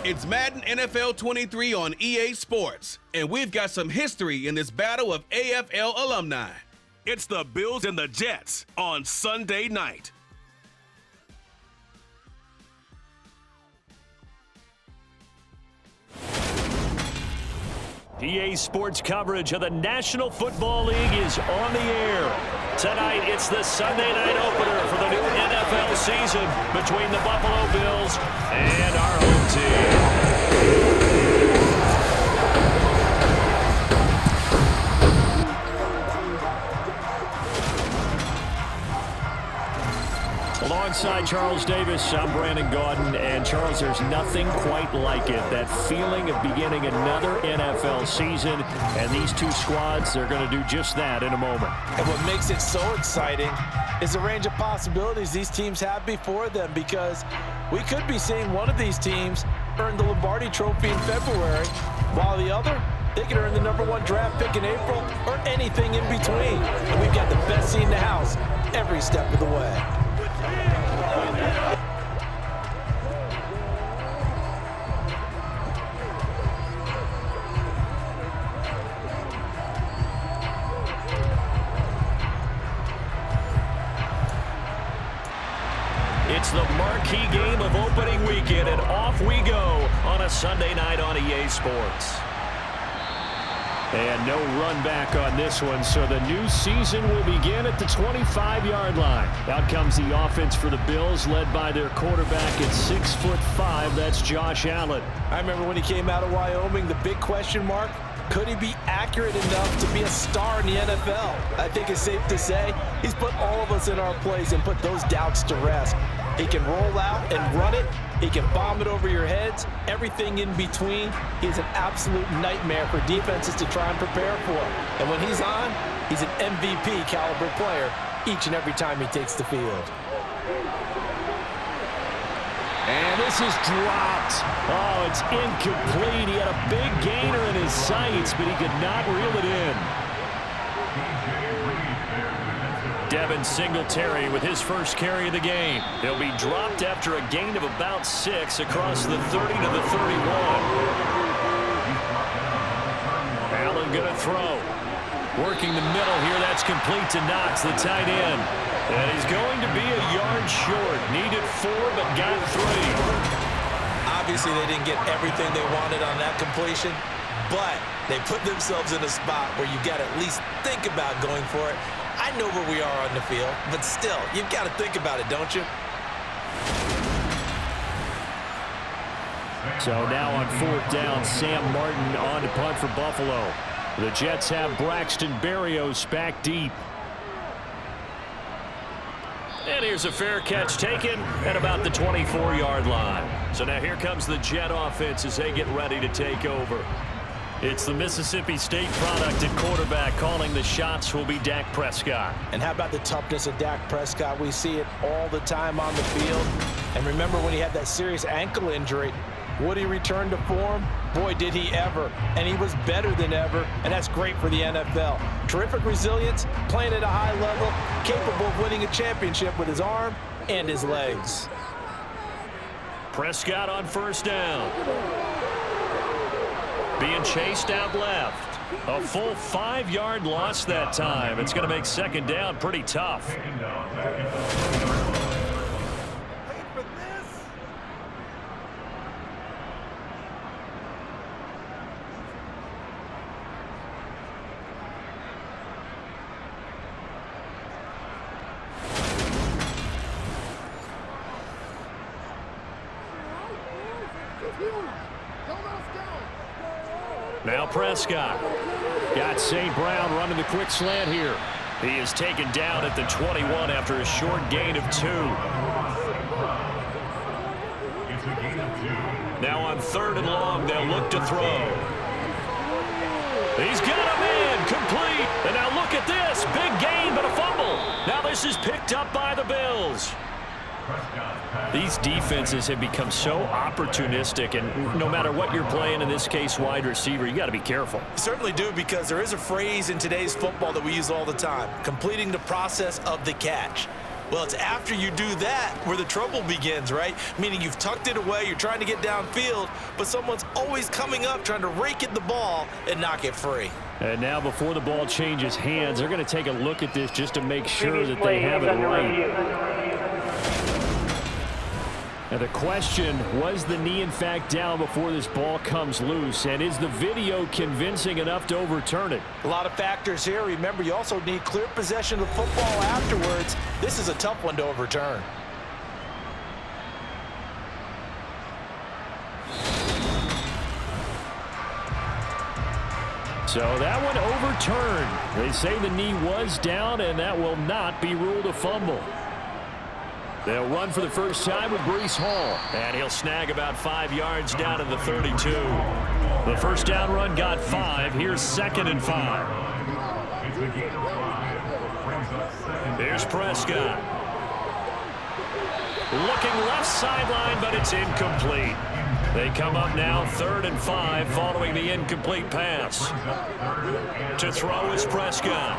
It's Madden NFL 23 on EA Sports, and we've got some history in this battle of AFL alumni. It's the Bills and the Jets on Sunday night. EA Sports coverage of the National Football League is on the air. Tonight, it's the Sunday night opener for the new NFL season between the Buffalo Bills and our home team. Alongside Charles Davis, I'm Brandon Gaudin, and Charles, there's nothing quite like it. That feeling of beginning another NFL season, and these two squads, they're going to do just that in a moment. And what makes it so exciting is the range of possibilities these teams have before them, because we could be seeing one of these teams earn the Lombardi Trophy in February, while the other, they could earn the #1 draft pick in April, or anything in between. And we've got the best seat in the house every step of the way. It's the marquee game of opening weekend, and off we go on a Sunday night on EA Sports. And no run back on this one, so the new season will begin at the 25-yard line. Out comes the offense for the Bills, led by their quarterback at 6'5". That's Josh Allen. I remember when he came out of Wyoming, the big question mark, could he be accurate enough to be a star in the NFL? I think it's safe to say he's put all of us in our place and put those doubts to rest. He can roll out and run it. He can bomb it over your heads. Everything in between. He's an absolute nightmare for defenses to try and prepare for. And when he's on, he's an MVP caliber player each and every time he takes the field. And this is dropped. Oh, it's incomplete. He had a big gainer in his sights, but he could not reel it in. Devin Singletary with his first carry of the game. He'll be dropped after a gain of about 6 across the 30 to the 31. Allen going to throw. Working the middle here. That's complete to Knox, the tight end. And he's going to be a yard short. Needed 4, but got 3. Obviously, they didn't get everything they wanted on that completion, but they put themselves in a spot where you got to at least think about going for it. I know where we are on the field, but still, you've got to think about it, don't you? So now on 4th down, Sam Martin on to punt for Buffalo. The Jets have Braxton Berrios back deep. And here's a fair catch taken at about the 24-yard line. So now here comes the Jet offense as they get ready to take over. It's the Mississippi State product at quarterback. Calling the shots will be Dak Presscott. And how about the toughness of Dak Prescott? We see it all the time on the field. And remember when he had that serious ankle injury, would he return to form? Boy, did he ever. And he was better than ever, and that's great for the NFL. Terrific resilience, playing at a high level, capable of winning a championship with his arm and his legs. Prescott on 1st down. Being chased out left. A full 5-yard loss that time. It's going to make 2nd down pretty tough. Now Prescott. Got St. Brown running the quick slant here. He is taken down at the 21 after a short gain of 2. Now on 3rd and long, they'll look to throw. He's got a man complete. And now look at this. Big gain, but a fumble. Now this is picked up by the Bills. These defenses have become so opportunistic, and no matter what you're playing, in this case wide receiver, you got to be careful. Certainly do, because there is a phrase in today's football that we use all the time, completing the process of the catch. Well, it's after you do that where the trouble begins, right? Meaning you've tucked it away, you're trying to get downfield, but someone's always coming up trying to rake at the ball and knock it free. And now before the ball changes hands, they're going to take a look at this just to make sure that they have it right. Now the question, was the knee in fact down before this ball comes loose? And is the video convincing enough to overturn it? A lot of factors here. Remember, you also need clear possession of the football afterwards. This is a tough one to overturn. So that one overturned. They say the knee was down, and that will not be ruled a fumble. They'll run for the first time with Breece Hall. And he'll snag about 5 yards down in the 32. The first down run got 5. Here's 2nd and 5. Here's Prescott. Looking left sideline, but it's incomplete. They come up now 3rd and 5 following the incomplete pass. To throw is Prescott.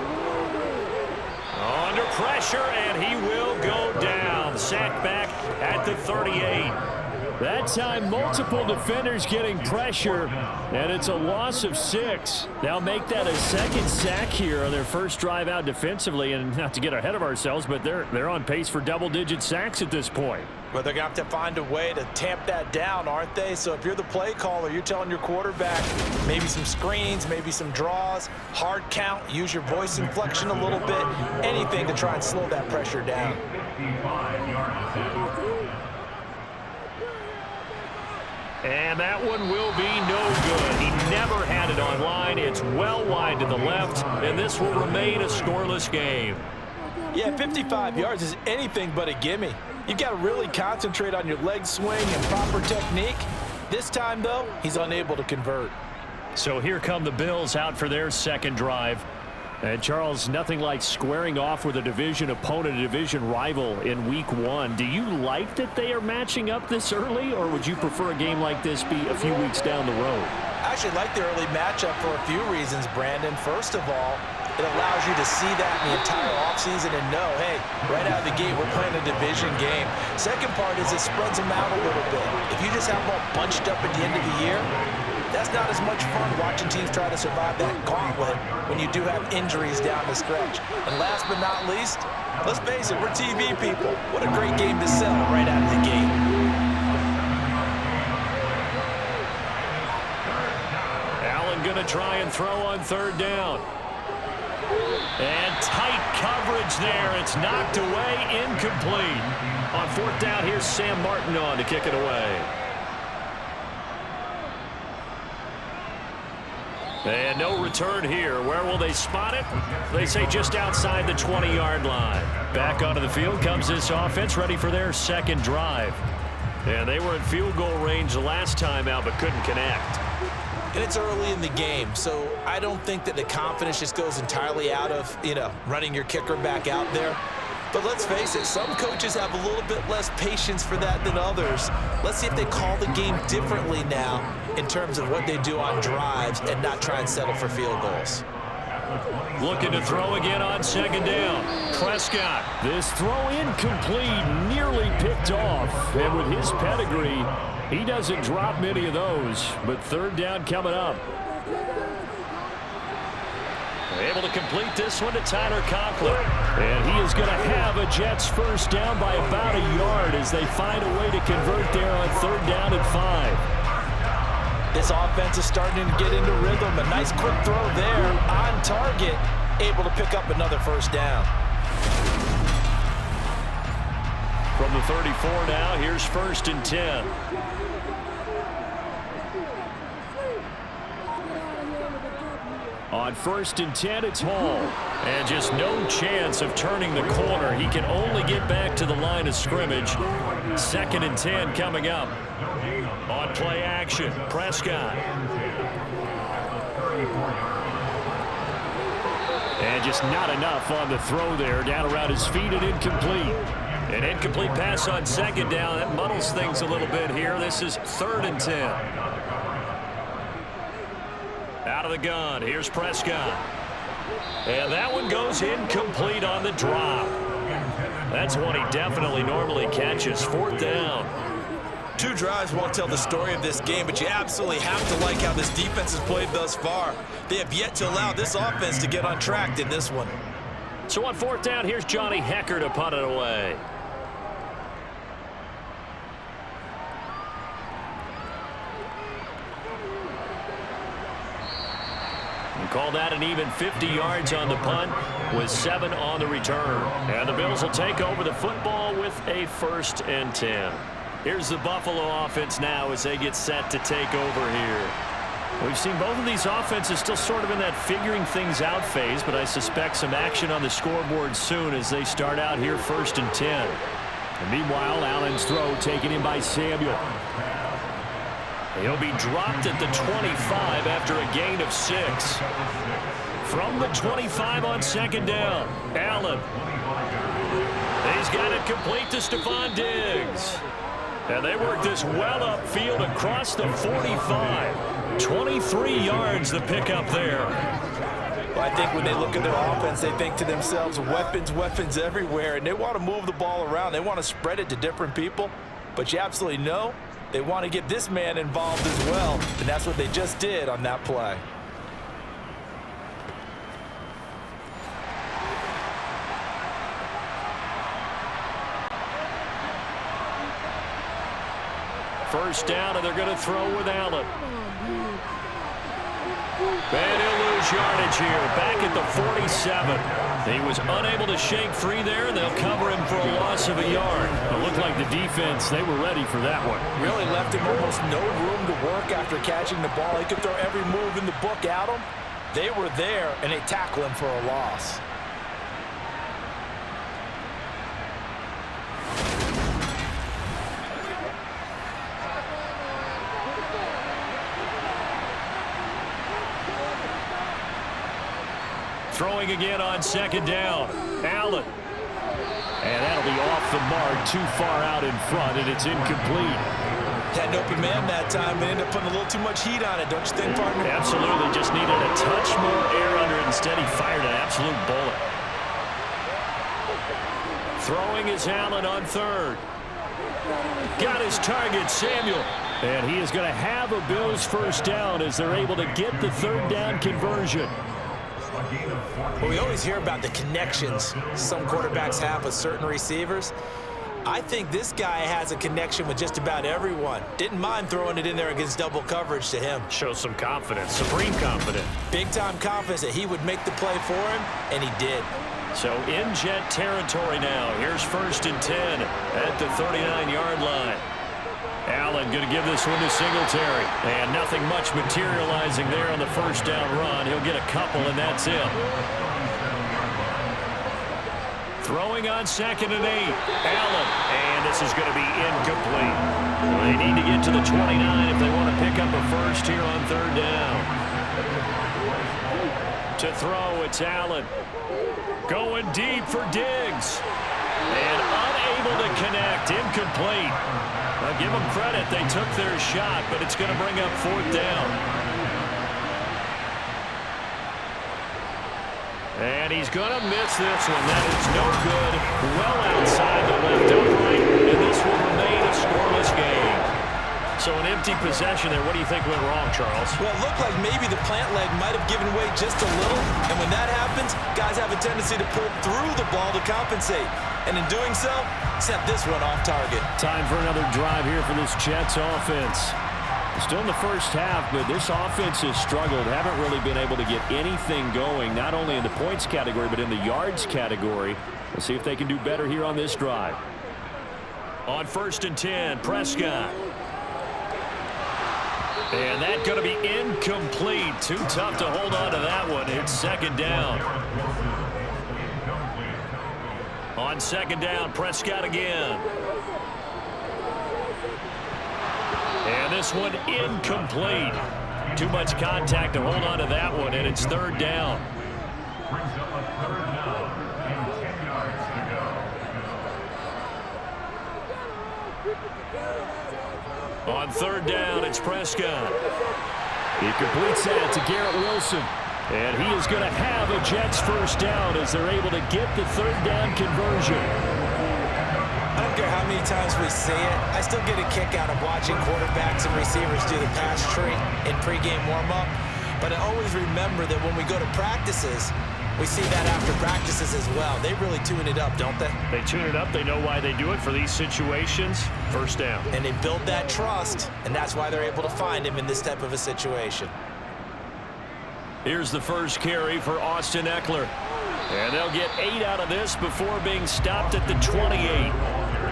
Under pressure, and he will go down. Sacked back at the 38. That time, multiple defenders getting pressure, and it's a loss of 6. They'll make that a 2nd sack here on their first drive out defensively, and not to get ahead of ourselves, but they're on pace for double-digit sacks at this point. But they're going to have to find a way to tamp that down, aren't they? So if you're the play caller, you're telling your quarterback maybe some screens, maybe some draws, hard count, use your voice inflection a little bit, anything to try and slow that pressure down. And that one will be no good. He never had it on line. It's well wide to the left, and this will remain a scoreless game. Yeah, 55 yards is anything but a gimme. You've got to really concentrate on your leg swing and proper technique. This time, though, he's unable to convert. So here come the Bills out for their second drive. And Charles, nothing like squaring off with a division opponent, a division rival in week 1. Do you like that they are matching up this early, or would you prefer a game like this be a few weeks down the road? I actually like the early matchup for a few reasons, Brandon. First of all, it allows you to see that in the entire offseason and know, hey, right out of the gate, we're playing a division game. Second part is it spreads them out a little bit. If you just have them all bunched up at the end of the year, that's not as much fun watching teams try to survive that gauntlet when you do have injuries down the stretch. And last but not least, let's face it, we're TV people. What a great game to sell right out of the gate. Allen going to try and throw on 3rd down. And tight coverage there. It's knocked away, incomplete. On 4th down, here's Sam Martin on to kick it away. And no return here. Where will they spot it? They say just outside the 20-yard line. Back onto the field comes this offense, ready for their second drive. And they were in field goal range the last time out, but couldn't connect. And it's early in the game, so I don't think that the confidence just goes entirely out of, running your kicker back out there. But let's face it, some coaches have a little bit less patience for that than others. Let's see if they call the game differently now in terms of what they do on drives and not try and settle for field goals. Looking to throw again on 2nd down. Prescott. This throw incomplete, nearly picked off. And with his pedigree, he doesn't drop many of those. But 3rd down coming up. Able to complete this one to Tyler Conklin. And he is going to have a Jets first down by about a yard as they find a way to convert there on 3rd down and 5. This offense is starting to get into rhythm. A nice quick throw there on target. Able to pick up another first down. From the 34 now, here's 1st and 10. On 1st and 10, it's Hall. And just no chance of turning the corner. He can only get back to the line of scrimmage. 2nd and 10 coming up. On play action, Prescott. And just not enough on the throw there. Down around his feet and incomplete. An incomplete pass on 2nd down. That muddles things a little bit here. This is 3rd and 10. Out of the gun, here's Prescott. And that one goes incomplete on the drop. That's one he definitely normally catches. 4th down. 2 drives won't tell the story of this game, but you absolutely have to like how this defense has played thus far. They have yet to allow this offense to get on track in this one. So on 4th down, here's Johnny Hecker to punt it away. Call that an even 50 yards on the punt with 7 on the return. And the Bills will take over the football with a 1st and 10. Here's the Buffalo offense now as they get set to take over here. We've seen both of these offenses still sort of in that figuring things out phase, but I suspect some action on the scoreboard soon as they start out here 1st and 10. And meanwhile, Allen's throw taken in by Samuel. He'll be dropped at the 25 after a gain of 6. From the 25 on 2nd down, Allen. He's got it complete to Stephon Diggs. And they work this well upfield across the 45. 23 yards the pickup there. Well, I think when they look at their offense, they think to themselves, weapons, weapons everywhere, and they want to move the ball around. They want to spread it to different people. But you absolutely know they want to get this man involved as well, and that's what they just did on that play. First down, and they're going to throw with Allen. And he'll lose yardage here, back at the 47. He was unable to shake free there, and they'll cover him for a loss of a yard. It looked like the defense, they were ready for that one. Really left him almost no room to work after catching the ball. He could throw every move in the book at him. They were there, and they tackle him for a loss. Throwing again on 2nd down. Allen. And that'll be off the mark, too far out in front, and it's incomplete. Had an open man that time, but ended up putting a little too much heat on it, don't you think, partner? Absolutely. Just needed a touch more air under it. Instead, he fired an absolute bullet. Throwing is Allen on 3rd. Got his target, Samuel. And he is going to have a Bills 1st down as they're able to get the 3rd down conversion. Well, we always hear about the connections some quarterbacks have with certain receivers. I think this guy has a connection with just about everyone. Didn't mind throwing it in there against double coverage to him. Shows some confidence, supreme confidence. Big-time confidence that he would make the play for him, and he did. So in jet territory now. Here's 1st and 10 at the 39-yard line. Allen going to give this one to Singletary. And nothing much materializing there on the 1st down run. He'll get a couple, and that's it. Throwing on 2nd and 8. Allen. And this is going to be incomplete. They need to get to the 29 if they want to pick up a first here on 3rd down. To throw, it's Allen. Going deep for Diggs. And unable to connect. Incomplete. Now give them credit. They took their shot, but it's going to bring up 4th down. And he's going to miss this one. That is no good. Well outside the left upright, and this will remain a scoreless game. So an empty possession there. What do you think went wrong, Charles? Well, it looked like maybe the plant leg might have given way just a little, and when that happens, guys have a tendency to pull through the ball to compensate. And in doing so, set this one off target. Time for another drive here for this Jets offense. Still in the first half, but this offense has struggled. Haven't really been able to get anything going, not only in the points category, but in the yards category. Let's see if they can do better here on this drive. On 1st and 10, Prescott. And that's going to be incomplete. Too tough to hold on to that one. It's 2nd down. On 2nd down, Prescott again. And this one incomplete. Too much contact to hold on to that one, and it's 3rd down. On 3rd down, it's Prescott. He completes that to Garrett Wilson. And he is going to have a Jets first down as they're able to get the third down conversion. I don't care how many times we see it. I still get a kick out of watching quarterbacks and receivers do the pass tree in pregame warm-up. But I always remember that when we go to practices, we see that after practices as well. They really tune it up, don't they? They tune it up. They know why they do it for these situations. First down. And they build that trust, and that's why they're able to find him in this type of a situation. Here's the first carry for Austin Eckler. And they'll get 8 out of this before being stopped at the 28.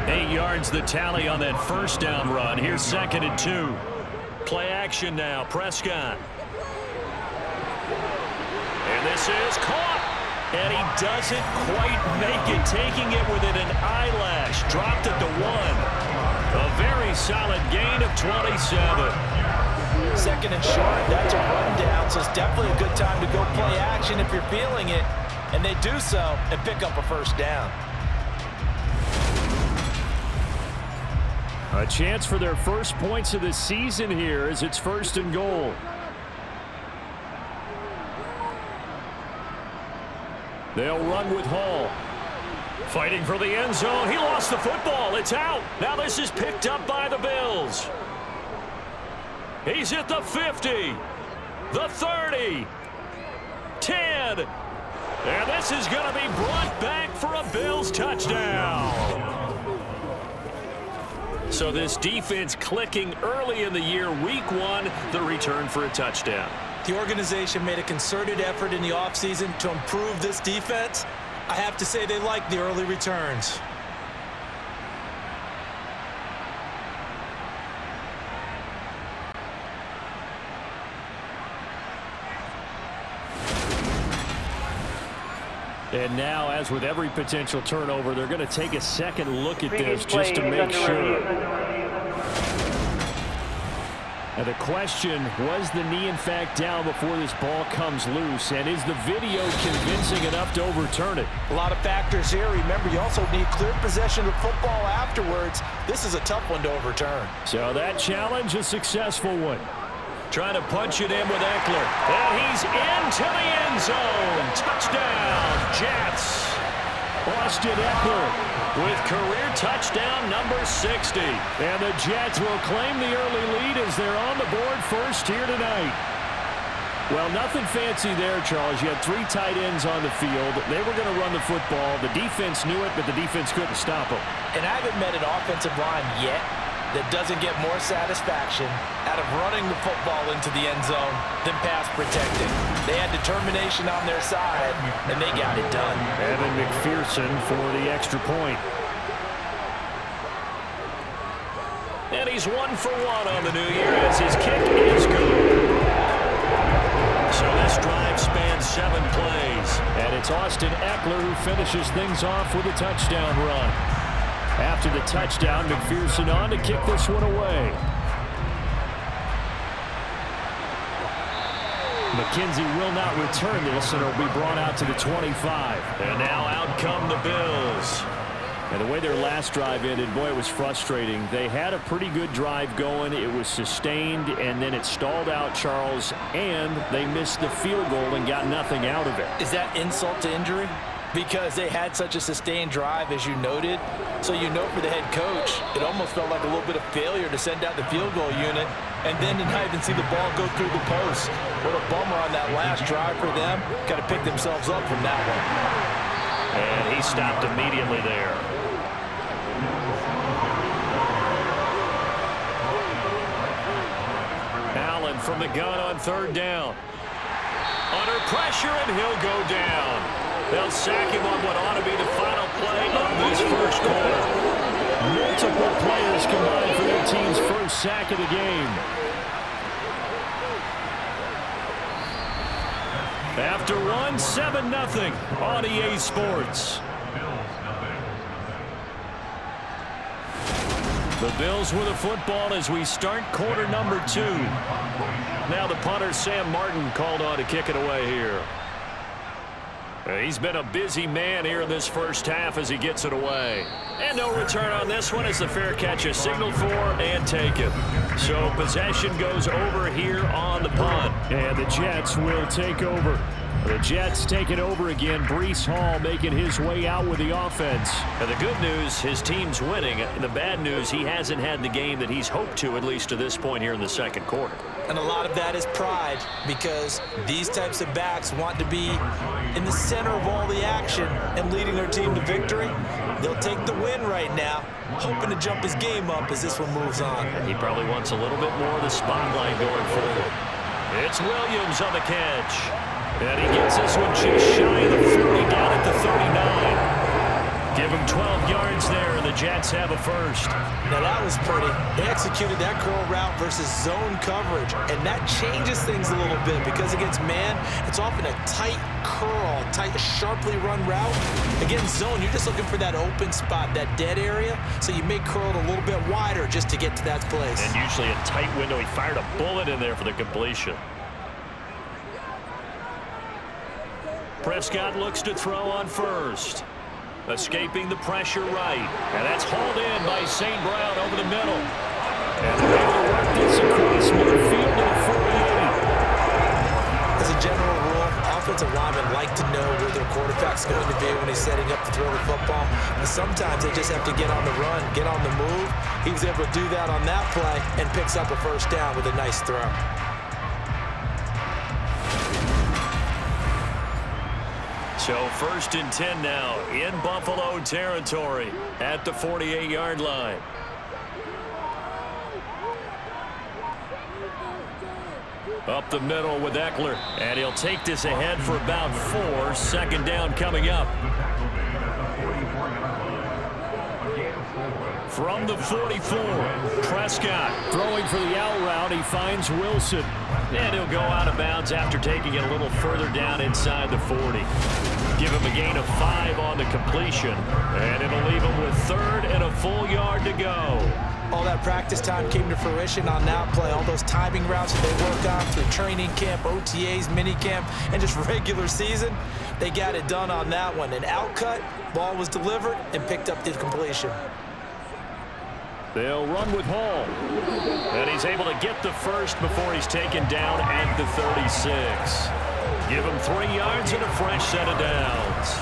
8 yards the tally on that first down run. Here's 2nd and 2. Play action now. Prescott. And this is caught. And he doesn't quite make it, taking it within an eyelash. Dropped at the 1. A very solid gain of 27. 2nd and short, that's a rundown, so it's definitely a good time to go play action if you're feeling it. And they do so and pick up a first down. A chance for their first points of the season here as it's 1st and goal. They'll run with Hall. Fighting for the end zone. He lost the football. It's out. Now this is picked up by the Bills. He's at the 50. The 30. 10. And this is going to be brought back for a Bills touchdown. So this defense clicking early in the year. Week 1, the return for a touchdown. The organization made a concerted effort in the offseason to improve this defense. I have to say they like the early returns. And now, as with every potential turnover, they're going to take a second look at this just to make sure. And the question, was the knee in fact down before this ball comes loose? And is the video convincing enough to overturn it? A lot of factors here. Remember, you also need clear possession of football afterwards. This is a tough one to overturn. So that challenge, a successful one. Trying to punch it in with Eckler. And he's into the end zone. Touchdown, Jets. Austin Eckler with career touchdown number 60. And the Jets will claim the early lead as they're on the board first here tonight. Well, nothing fancy there, Charles. You had 3 tight ends on the field. They were going to run the football. The defense knew it, but the defense couldn't stop them. And I haven't met an offensive line yet that doesn't get more satisfaction out of running the football into the end zone than pass protecting. They had determination on their side, and they got it done. Evan McPherson for the extra point. And he's 1 for 1 on the new year as his kick is good. So this drive spans 7 plays. And it's Austin Eckler who finishes things off with a touchdown run. After the touchdown, McPherson on to kick this one away. McKenzie will not return this, and it'll be brought out to the 25. And now out come the Bills. And the way their last drive ended, boy, it was frustrating. They had a pretty good drive going. It was sustained, and then it stalled out, Charles, and they missed the field goal and got nothing out of it. Is that insult to injury? Because they had such a sustained drive, as you noted. So you know for the head coach, it almost felt like a little bit of failure to send out the field goal unit and then to not even see the ball go through the post. What a bummer on that last drive for them. Got to pick themselves up from that one. And he stopped immediately there. Allen from the gun on 3rd down. Under pressure, and he'll go down. They'll sack him on what ought to be the final play of this first quarter. Multiple players combined for their team's first sack of the game. After 1, 7-0 on EA Sports. The Bills with the football as we start quarter number 2. Now the punter, Sam Martin, called on to kick it away here. He's been a busy man here in this first half as he gets it away. And no return on this one as the fair catch is signaled for and taken. So possession goes over here on the punt. And the Jets will take over. The Jets take it over again. Breece Hall making his way out with the offense. And the good news, his team's winning. And the bad news, he hasn't had the game that he's hoped to, at least to this point here in the second quarter. And a lot of that is pride, because these types of backs want to be in the center of all the action and leading their team to victory. They'll take the win right now, hoping to jump his game up as this one moves on. He probably wants a little bit more of the spotlight going forward. It's Williams on the catch. And he gets this one just shy of the 40, down at the 39. Give him 12 yards there, and the Jets have a first. Now that was pretty. They executed that curl route versus zone coverage, and that changes things a little bit because against man, it's often a tight curl, tight, sharply run route. Against zone, you're just looking for that open spot, that dead area, so you may curl it a little bit wider just to get to that place. And usually a tight window. He fired a bullet in there for the completion. Prescott looks to throw on first. Escaping the pressure right. And that's hauled in by St. Brown over the middle. And they're able to work this across midfield to the 48. As a general rule, offensive linemen like to know where their quarterback's going to be when he's setting up to throw the football. But sometimes they just have to get on the run, get on the move. He was able to do that on that play and picks up a first down with a nice throw. So 1st and 10 now in Buffalo territory at the 48-yard line. Up the middle with Eckler, and he'll take this ahead for about 4. 2nd down coming up. From the 44, Prescott Throwing for the out route, he finds Wilson. And he'll go out of bounds after taking it a little further down inside the 40. Give him a gain of 5 on the completion. And it'll leave him with 3rd and a full yard to go. All that practice time came to fruition on that play. All those timing routes that they work on through training camp, OTAs, minicamp, and just regular season, they got it done on that one. An outcut, ball was delivered, and picked up the completion. They'll run with Hall. And he's able to get the first before he's taken down at the 36. Give him 3 yards and a fresh set of downs.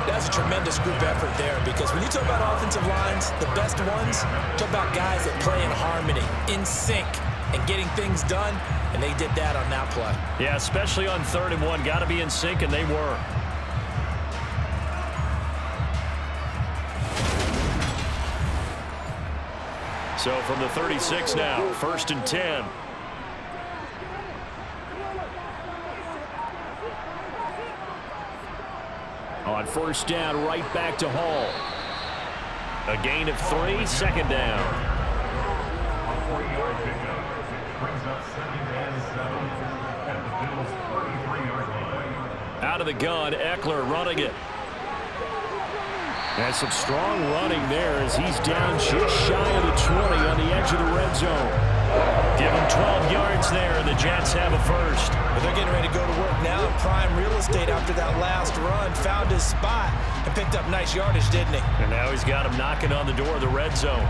That's a tremendous group effort there, because when you talk about offensive lines, the best ones, talk about guys that play in harmony, in sync, and getting things done, and they did that on that play. Yeah, especially on 3rd and 1. Got to be in sync, and they were. So from the 36 now, 1st and 10. On 1st down, right back to Hall. A gain of 3, 2nd down. Out of the gun, Eckler running it. And some strong running there as he's down just shy of the 20 on the edge of the red zone. Give him 12 yards there, and the Jets have a first. But they're getting ready to go to work now in prime real estate after that last run. Found his spot and picked up nice yardage, didn't he? And now he's got him knocking on the door of the red zone.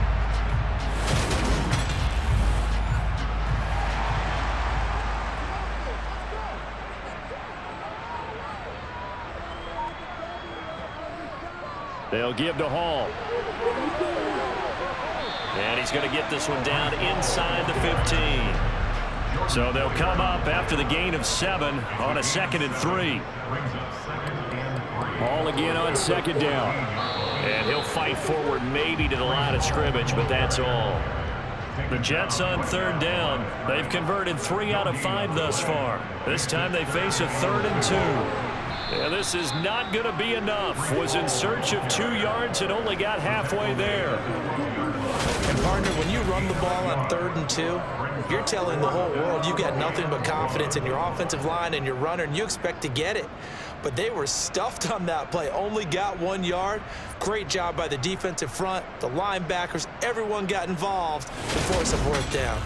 They'll give to Hall. And he's going to get this one down inside the 15. So they'll come up after the gain of 7 on a 2nd and 3. Hall again on 2nd down. And he'll fight forward maybe to the line of scrimmage, but that's all. The Jets on 3rd down. They've converted 3 out of 5 thus far. This time they face a 3rd and 2. And this is not going to be enough. Was in search of 2 yards and only got halfway there. And partner, when you run the ball on 3rd and 2, you're telling the whole world you've got nothing but confidence in your offensive line and your runner, and you expect to get it. But they were stuffed on that play, only got 1 yard. Great job by the defensive front, the linebackers, everyone got involved to force a 4th down.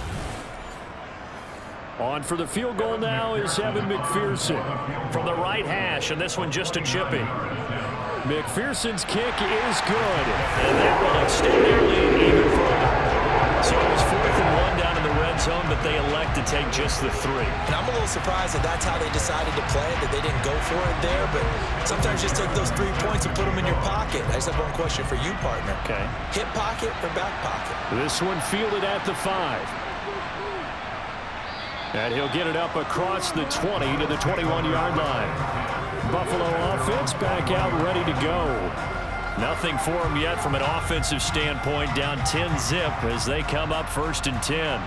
On for the field goal now is Evan McPherson. From the right hash, and this one just a chippy. McPherson's kick is good. And that will extend their lead even further. So it was 4th and 1 down in the red zone, but they elect to take just the 3. And I'm a little surprised that that's how they decided to play it, that they didn't go for it there. But sometimes just take those 3 points and put them in your pocket. I just have one question for you, partner. Okay. Hip pocket or back pocket? This one fielded at the 5. And he'll get it up across the 20 to the 21-yard line. Buffalo offense back out ready to go. Nothing for them yet from an offensive standpoint. Down 10-zip as they come up 1st and 10.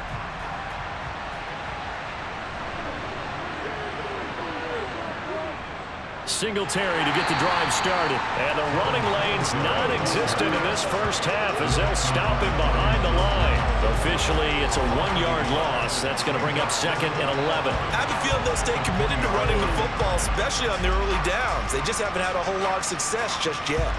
Singletary to get the drive started. And the running lane's non-existent in this first half as they'll stop him behind the line. Officially, it's a 1-yard loss. That's going to bring up 2nd and 11. I have a feeling they'll stay committed to running the football, especially on the early downs. They just haven't had a whole lot of success just yet.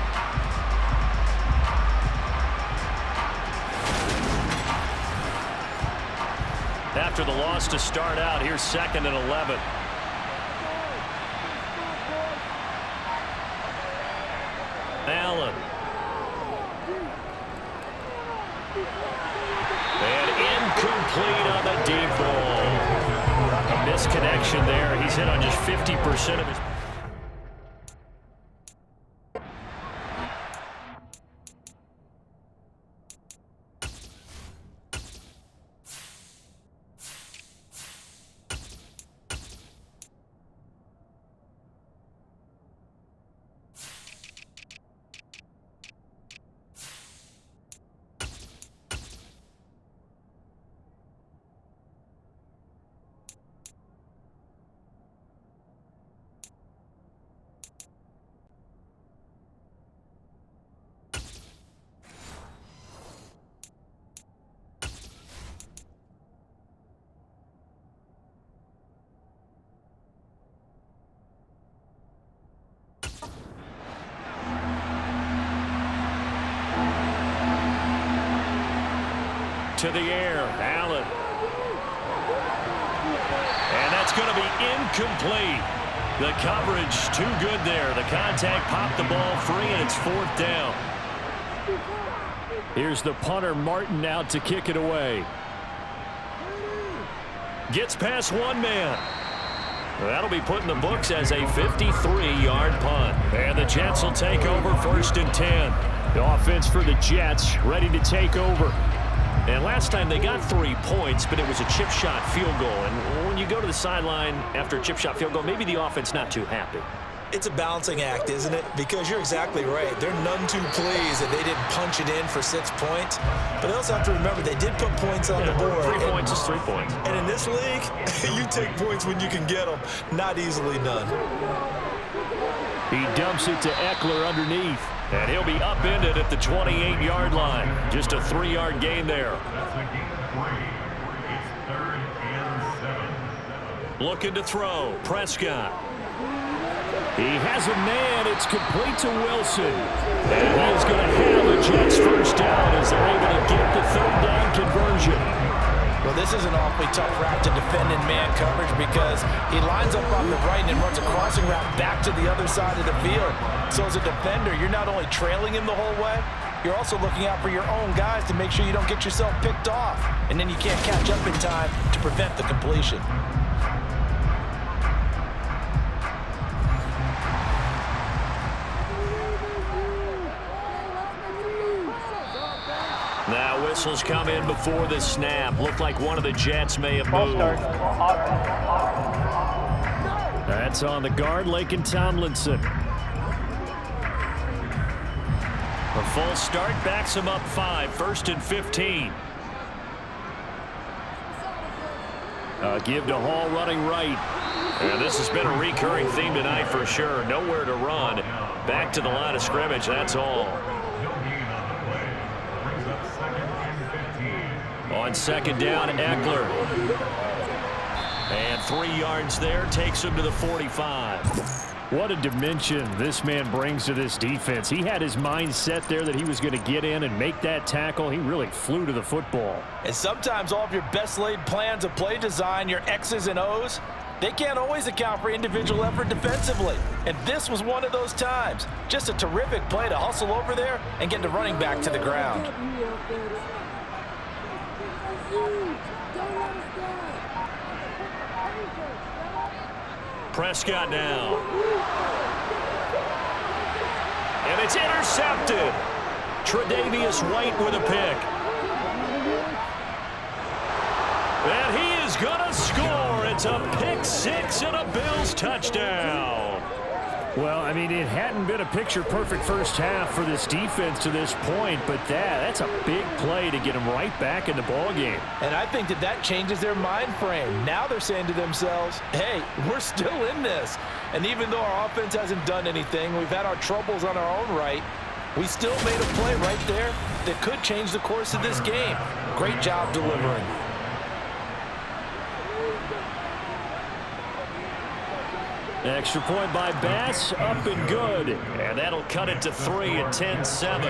After the loss to start out, here's 2nd and 11. Allen. And incomplete on the deep ball. A misconnection there. He's hit on just 50% of his... To the air, Allen. And that's going to be incomplete. The coverage too good there. The contact popped the ball free, and it's 4th down. Here's the punter, Martin, out to kick it away. Gets past one man. That'll be put in the books as a 53-yard punt. And the Jets will take over 1st and 10. The offense for the Jets ready to take over. And last time they got 3 points, but it was a chip shot field goal. And when you go to the sideline after a chip shot field goal, maybe the offense not too happy. It's a balancing act, isn't it? Because you're exactly right. They're none too pleased that they didn't punch it in for 6 points. But they also have to remember they did put points on the board. 3 points is 3 points. And in this league, you take points when you can get them. Not easily done. He dumps it to Eckler underneath. And he'll be upended at the 28-yard line. Just a 3-yard gain there. Looking to throw. Prescott. He has a man. It's complete to Wilson. And he is going to have the Jets first down as they're able to get the 3rd down conversion. Well, this is an awfully tough route to defend in man coverage because he lines up on the right and runs a crossing route back to the other side of the field. So as a defender, you're not only trailing him the whole way, you're also looking out for your own guys to make sure you don't get yourself picked off. And then you can't catch up in time to prevent the completion. Now whistles come in before the snap. Looked like one of the Jets may have moved. That's on the guard, Laken Tomlinson. A full start backs him up 5, 1st and 15. Give to Hall running right. And this has been a recurring theme tonight for sure. Nowhere to run. Back to the line of scrimmage, that's all. On 2nd down, Eckler. And 3 yards there takes him to the 45. What a dimension this man brings to this defense. He had his mind set there that he was going to get in and make that tackle. He really flew to the football. And sometimes all of your best laid plans of play design, your X's and O's, they can't always account for individual effort defensively. And this was one of those times. Just a terrific play to hustle over there and get the running back to the ground. Prescott now. And it's intercepted. Tre'Davious White with a pick. And he is going to score. It's a pick six and a Bills touchdown. Well, I mean, it hadn't been a picture-perfect first half for this defense to this point, but that's a big play to get them right back in the ballgame. And I think that changes their mind frame. Now they're saying to themselves, hey, we're still in this. And even though our offense hasn't done anything, we've had our troubles on our own right, we still made a play right there that could change the course of this game. Great job delivering. Extra point by Bass, up and good. And that'll cut it to 3 at 10-7.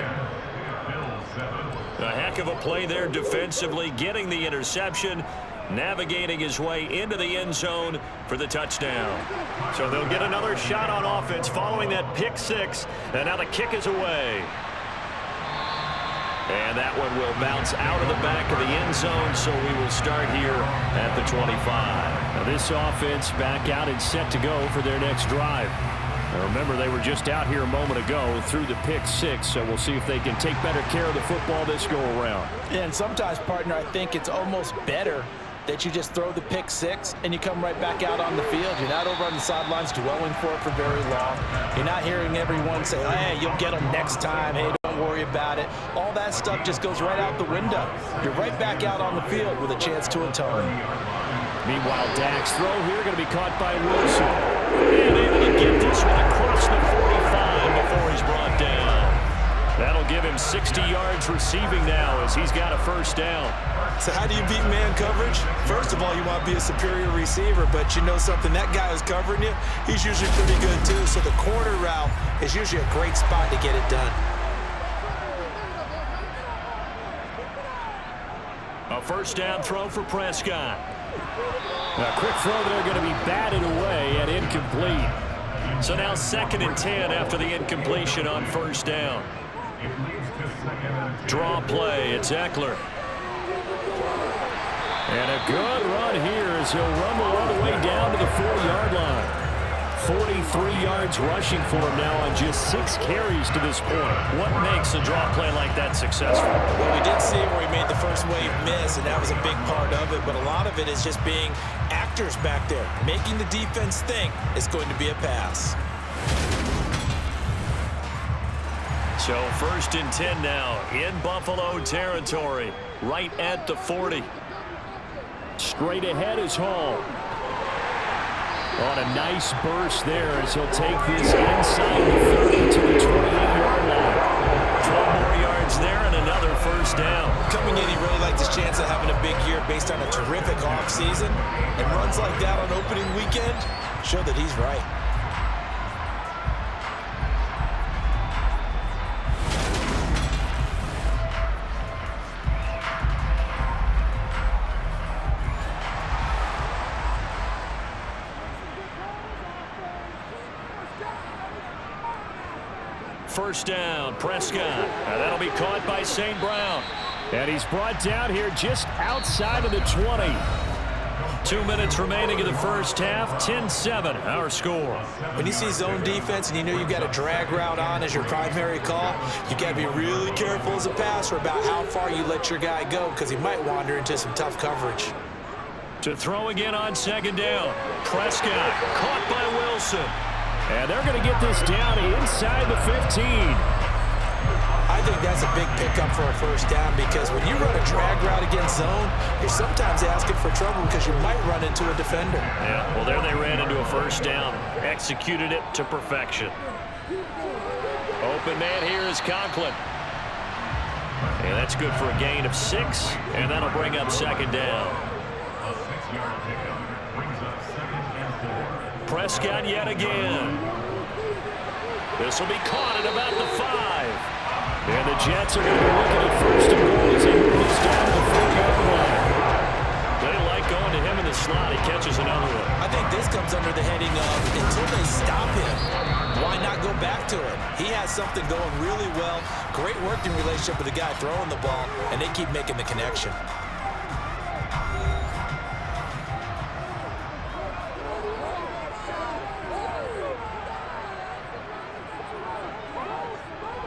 A heck of a play there defensively, getting the interception, navigating his way into the end zone for the touchdown. So they'll get another shot on offense following that pick six, and now the kick is away. And that one will bounce out of the back of the end zone, so we will start here at the 25. Now this offense back out and set to go for their next drive. Now remember, they were just out here a moment ago through the pick six, so we'll see if they can take better care of the football this go around. Yeah, and sometimes, partner, I think it's almost better that you just throw the pick six and you come right back out on the field. You're not over on the sidelines dwelling for it for very long. You're not hearing everyone say, hey, you'll get them next time. Hey, don't worry about it. All that stuff just goes right out the window. You're right back out on the field with a chance to atone. Meanwhile, Dak's throw here going to be caught by Wilson. And able to get this one across the 45 before he's brought down. That'll give him 60 yards receiving now as he's got a first down. So how do you beat man coverage? First of all, you want to be a superior receiver, but you know something, that guy who's covering you, he's usually pretty good too. So the corner route is usually a great spot to get it done. A first down throw for Prescott. A quick throw there going to be batted away and incomplete. So now 2nd and 10 after the incompletion on first down. Draw play, it's Eckler. And a good run here as he'll rumble all the way down to the 4-yard line. 43 yards rushing for him now on just 6 carries to this point. What makes a draw play like that successful? Well, we did see where he made the first wave miss, and that was a big part of it, but a lot of it is just being actors back there. Making the defense think it's going to be a pass. So 1st and 10 now in Buffalo territory, right at the 40. Straight ahead is Hall. On a nice burst there as he'll take this inside the 30 to the 28-yard line. 12 more yards there and another first down. Coming in, he really liked his chance of having a big year based on a terrific offseason. And runs like that on opening weekend show that he's right. First down, Prescott. Now that'll be caught by St. Brown. And he's brought down here just outside of the 20. 2 minutes remaining in the first half. 10-7, our score. When you see zone defense and you know you've got a drag route on as your primary call, you got to be really careful as a passer about how far you let your guy go because he might wander into some tough coverage. To throw again on 2nd down. Prescott caught by Wilson. And they're going to get this down inside the 15. I think that's a big pickup for a first down because when you run a drag route against zone, you're sometimes asking for trouble because you might run into a defender. Yeah, well, there they ran into a first down. Executed it to perfection. Open man here is Conklin. And that's good for a gain of 6, and that'll bring up 2nd down. Prescott yet again. This will be caught at about the 5. And the Jets are going to be looking at first and goal as he moves down to the 4-yard line. They like going to him in the slot. He catches another one. I think this comes under the heading of until they stop him, why not go back to it? He has something going really well. Great working relationship with the guy throwing the ball, and they keep making the connection.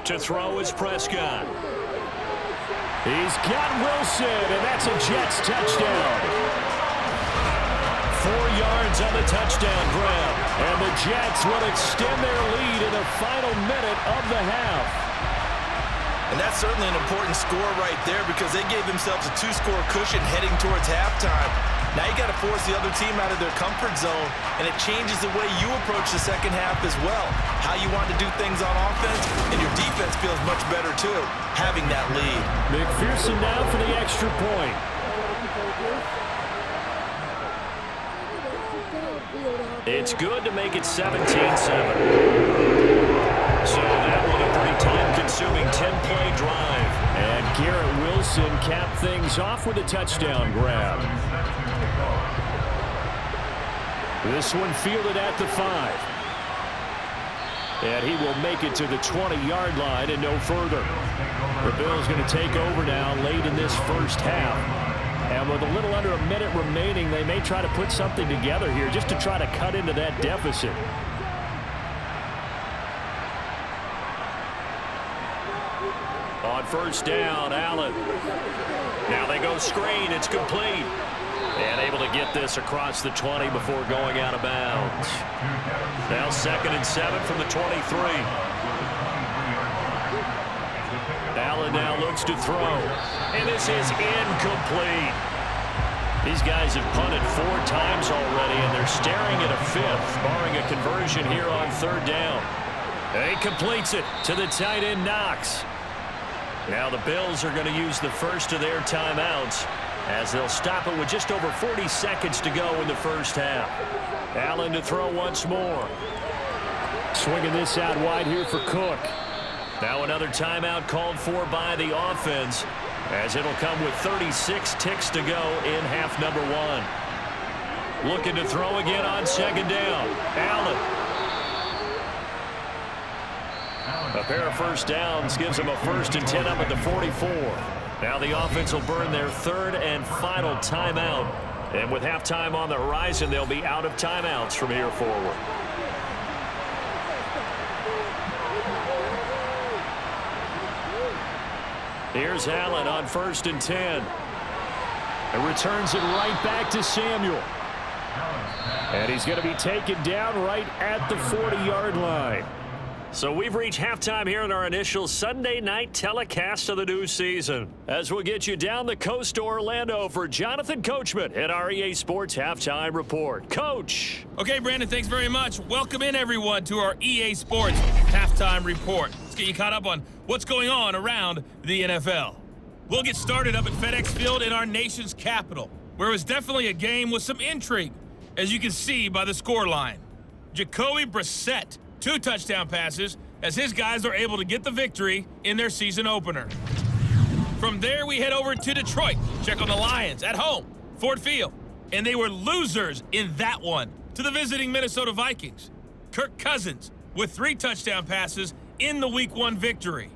To throw is Prescott. He's got Wilson, and that's a Jets touchdown. 4 yards on the touchdown grab. And the Jets will extend their lead in the final minute of the half. And that's certainly an important score right there because they gave themselves a 2-score cushion heading towards halftime. Now you got to force the other team out of their comfort zone, and it changes the way you approach the second half as well. How you want to do things on offense, and your defense feels much better too, having that lead. McPherson now for the extra point. It's good to make it 17-7. So that was a pretty time-consuming 10-play drive. And Garrett Wilson capped things off with a touchdown grab. This one fielded at the 5. And he will make it to the 20-yard line and no further. The Bills going to take over now late in this first half. And with a little under a minute remaining, they may try to put something together here just to try to cut into that deficit. On first down, Allen. Now they go screen. It's complete. And able to get this across the 20 before going out of bounds. Now 2nd and 7 from the 23. Allen now looks to throw. And this is incomplete. These guys have punted 4 times already, and they're staring at a 5th, barring a conversion here on 3rd down. And he completes it to the tight end, Knox. Now the Bills are going to use the first of their timeouts as they'll stop it with just over 40 seconds to go in the first half. Allen to throw once more. Swinging this out wide here for Cook. Now another timeout called for by the offense as it'll come with 36 ticks to go in half number 1. Looking to throw again on 2nd down. Allen. A pair of first downs gives them a 1st and 10 up at the 44. Now the offense will burn their 3rd and final timeout. And with halftime on the horizon, they'll be out of timeouts from here forward. Here's Allen on 1st and 10. And returns it right back to Samuel. And he's going to be taken down right at the 40-yard line. So we've reached halftime here in our initial Sunday night telecast of the new season. As we'll get you down the coast to Orlando for Jonathan Coachman at our EA Sports Halftime Report. Coach. Okay, Brandon, thanks very much. Welcome in, everyone, to our EA Sports Halftime Report. Let's get you caught up on what's going on around the NFL. We'll get started up at FedEx Field in our nation's capital, where it was definitely a game with some intrigue, as you can see by the scoreline. Jacoby Brissett, 2 touchdown passes as his guys are able to get the victory in their season opener. From there, we head over to Detroit. Check on the Lions at home, Ford Field. And they were losers in that one to the visiting Minnesota Vikings. Kirk Cousins with 3 touchdown passes in the Week 1 victory.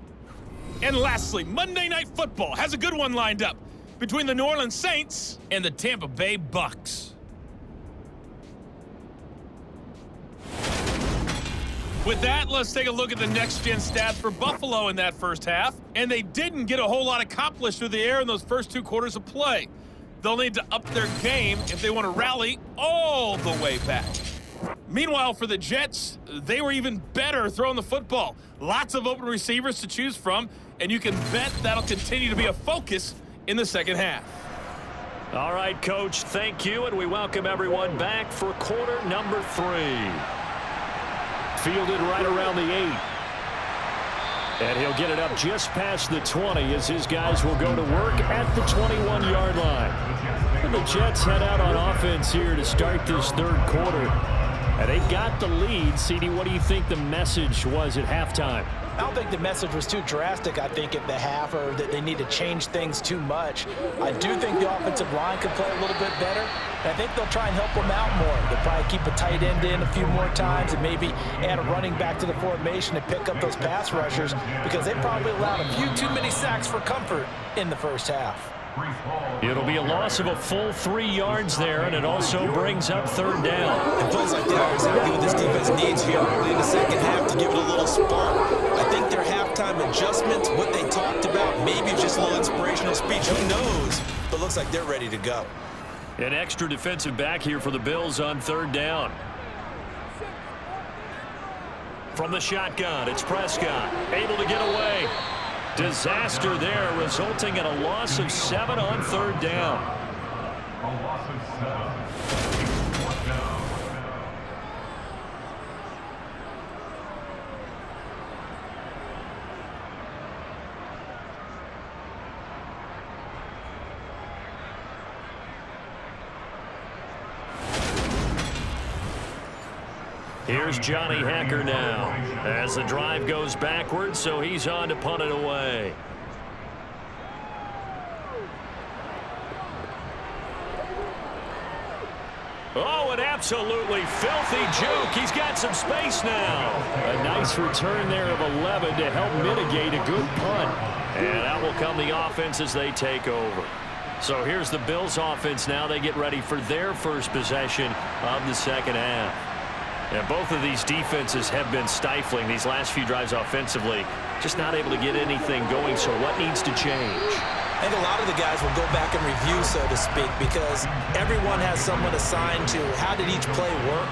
And lastly, Monday Night Football has a good one lined up between the New Orleans Saints and the Tampa Bay Bucks. With that, let's take a look at the next-gen stats for Buffalo in that first half. And they didn't get a whole lot accomplished through the air in those first 2 quarters of play. They'll need to up their game if they want to rally all the way back. Meanwhile, for the Jets, they were even better throwing the football. Lots of open receivers to choose from, and you can bet that'll continue to be a focus in the second half. All right, Coach, thank you, and we welcome everyone back for quarter number 3. Fielded right around the 8. And he'll get it up just past the 20 as his guys will go to work at the 21-yard line. And the Jets head out on offense here to start this 3rd quarter. And they've got the lead. CD, what do you think the message was at halftime? I don't think the message was too drastic, I think, at the half, or that they need to change things too much. I do think the offensive line could play a little bit better. And I think they'll try and help them out more. They'll probably keep a tight end in a few more times and maybe add a running back to the formation to pick up those pass rushers, because they probably allowed a few too many sacks for comfort in the first half. It'll be a loss of a full 3 yards there, and it also brings up third down. And plays like that are exactly what this defense needs here early in the second half to give it a little spark. I think their halftime adjustments, what they talked about, maybe just a little inspirational speech, who knows? But looks like they're ready to go. An extra defensive back here for the Bills on third down. From the shotgun, it's Prescott, able to get away. Disaster there, resulting in a loss of 7 on third down. A loss of 7. Fourth down. Here's Johnny Hacker now as the drive goes backwards, so he's on to punt it away. Oh, an absolutely filthy juke. He's got some space now. A nice return there of 11 to help mitigate a good punt. And out will come the offense as they take over. So here's the Bills offense now. They get ready for their first possession of the second half. And both of these defenses have been stifling these last few drives offensively. Just not able to get anything going, so what needs to change? I think a lot of the guys will go back and review, so to speak, because everyone has someone assigned to how did each play work.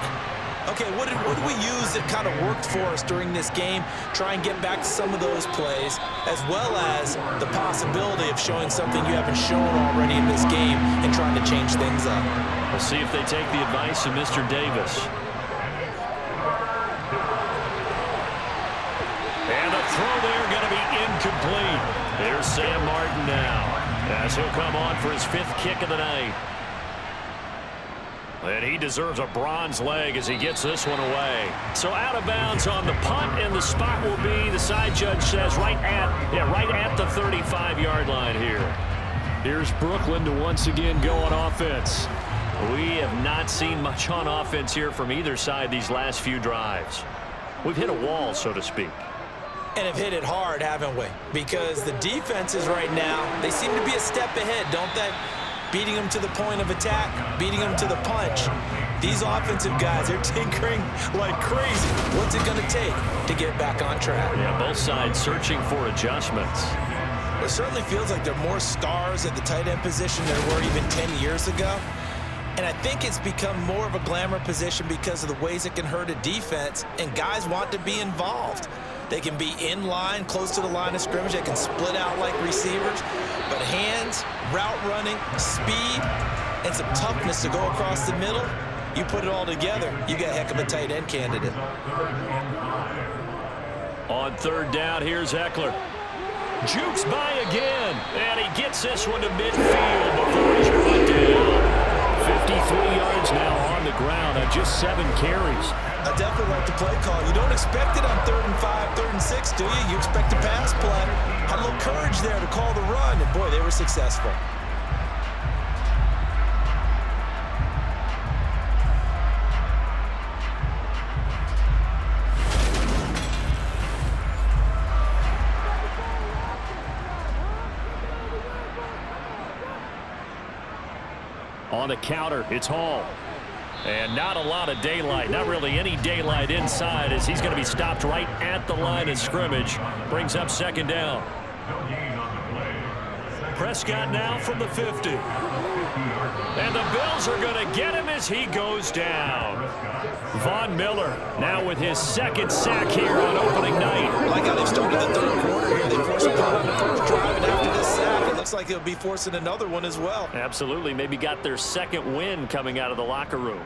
Okay, what did we use that kind of worked for us during this game? Try and get back to some of those plays, as well as the possibility of showing something you haven't shown already in this game and trying to change things up. We'll see if they take the advice of Mr. Davis. And the throw there going to be incomplete. Here's Sam Martin now, as he'll come on for his 5th kick of the night. And he deserves a bronze leg as he gets this one away. So out of bounds on the punt, and the spot will be, the side judge says, right at the 35-yard line here. Here's Brooklyn to once again go on offense. We have not seen much on offense here from either side these last few drives. We've hit a wall, so to speak. And have hit it hard, haven't we? Because the defenses right now, they seem to be a step ahead, don't they? Beating them to the point of attack, beating them to the punch. These offensive guys are tinkering like crazy. What's it going to take to get back on track? Yeah, both sides searching for adjustments. It certainly feels like there are more stars at the tight end position than there were even 10 years ago. And I think it's become more of a glamour position because of the ways it can hurt a defense, and guys want to be involved. They can be in line, close to the line of scrimmage. They can split out like receivers. But hands, route running, speed, and some toughness to go across the middle, you put it all together, you got a heck of a tight end candidate. On third down, here's Eckler. Jukes by again, and he gets this one to midfield before he's brought down. 53 yards now on the ground on just 7 carries. I definitely like the play call. You don't expect it on 3rd and 5, 3rd and 6, do you? You expect a pass play. Had a little courage there to call the run, and boy, they were successful. On the counter, it's Hall. And not a lot of daylight, not really any daylight inside, as he's going to be stopped right at the line of scrimmage. Brings up 2nd down. Prescott now from the 50. And the Bills are going to get him as he goes down. Von Miller now with his 2nd sack here on opening night. I like how they've started the 3rd quarter here. They forced a punt on the first drive, and after this sack, it looks like they'll be forcing another one as well. Absolutely. Maybe got their 2nd win coming out of the locker room.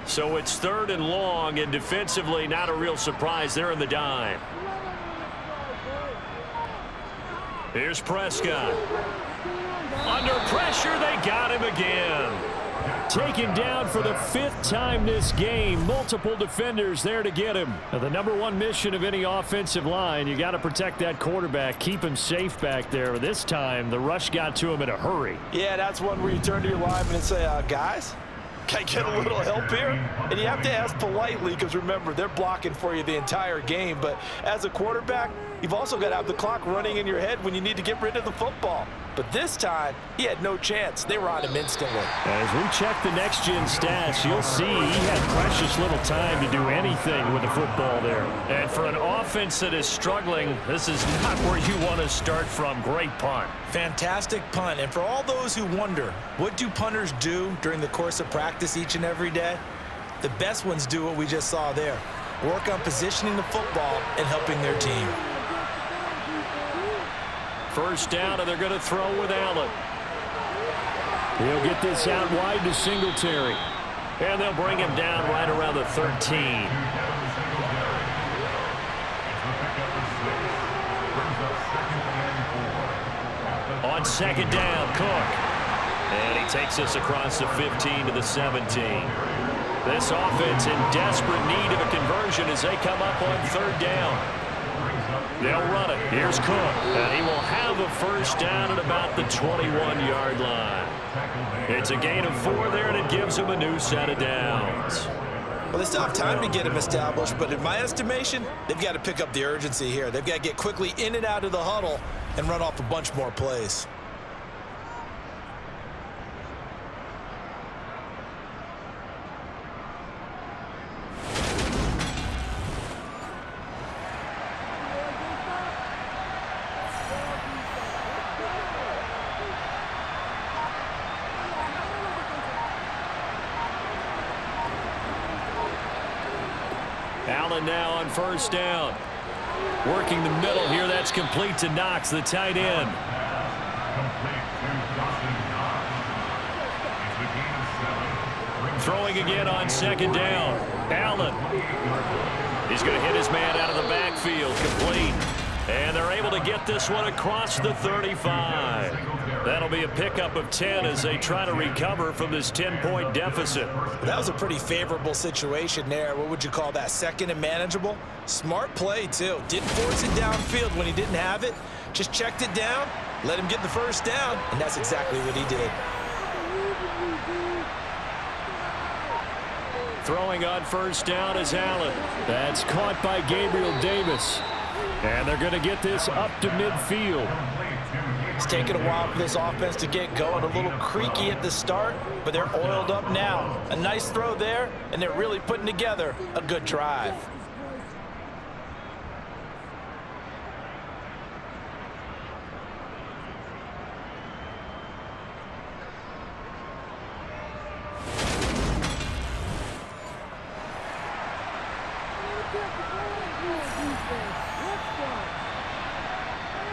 So it's 3rd and long, and defensively not a real surprise there in the dime. Here's Prescott. Under pressure, they got him again. Taken down for the 5th time this game. Multiple defenders there to get him. Now, the #1 mission of any offensive line, you got to protect that quarterback, keep him safe back there. This time, the rush got to him in a hurry. Yeah, that's one where you turn to your lineman and say, guys, can I get a little help here? And you have to ask politely because, remember, they're blocking for you the entire game. But as a quarterback, you've also got to have the clock running in your head when you need to get rid of the football. But this time, he had no chance. They were on him instantly. As we check the next-gen stats, you'll see he had precious little time to do anything with the football there. And for an offense that is struggling, this is not where you want to start from. Great punt. Fantastic punt. And for all those who wonder, what do punters do during the course of practice each and every day? The best ones do what we just saw there. Work on positioning the football and helping their team. First down, and they're going to throw with Allen. He'll get this out wide to Singletary. And they'll bring him down right around the 13. On 2nd down, Cook. And he takes us across the 15 to the 17. This offense in desperate need of a conversion as they come up on 3rd down. They'll run it. Here's Cook. And he will have a first down at about the 21-yard line. It's a gain of 4 there, and it gives them a new set of downs. Well, they still have time to get him established, but in my estimation, they've got to pick up the urgency here. They've got to get quickly in and out of the huddle and run off a bunch more plays. Allen now on first down. Working the middle here. That's complete to Knox, the tight end. Throwing again on 2nd down. Allen. He's going to hit his man out of the backfield. Complete. And they're able to get this one across the 35. That'll be a pickup of 10 as they try to recover from this 10-point deficit. That was a pretty favorable situation there. What would you call that? 2nd and manageable? Smart play, too. Didn't force it downfield when he didn't have it. Just checked it down, let him get the first down, and that's exactly what he did. Throwing on first down is Allen. That's caught by Gabriel Davis. And they're going to get this up to midfield. It's taken a while for this offense to get going. A little creaky at the start, but they're oiled up now. A nice throw there, and they're really putting together a good drive.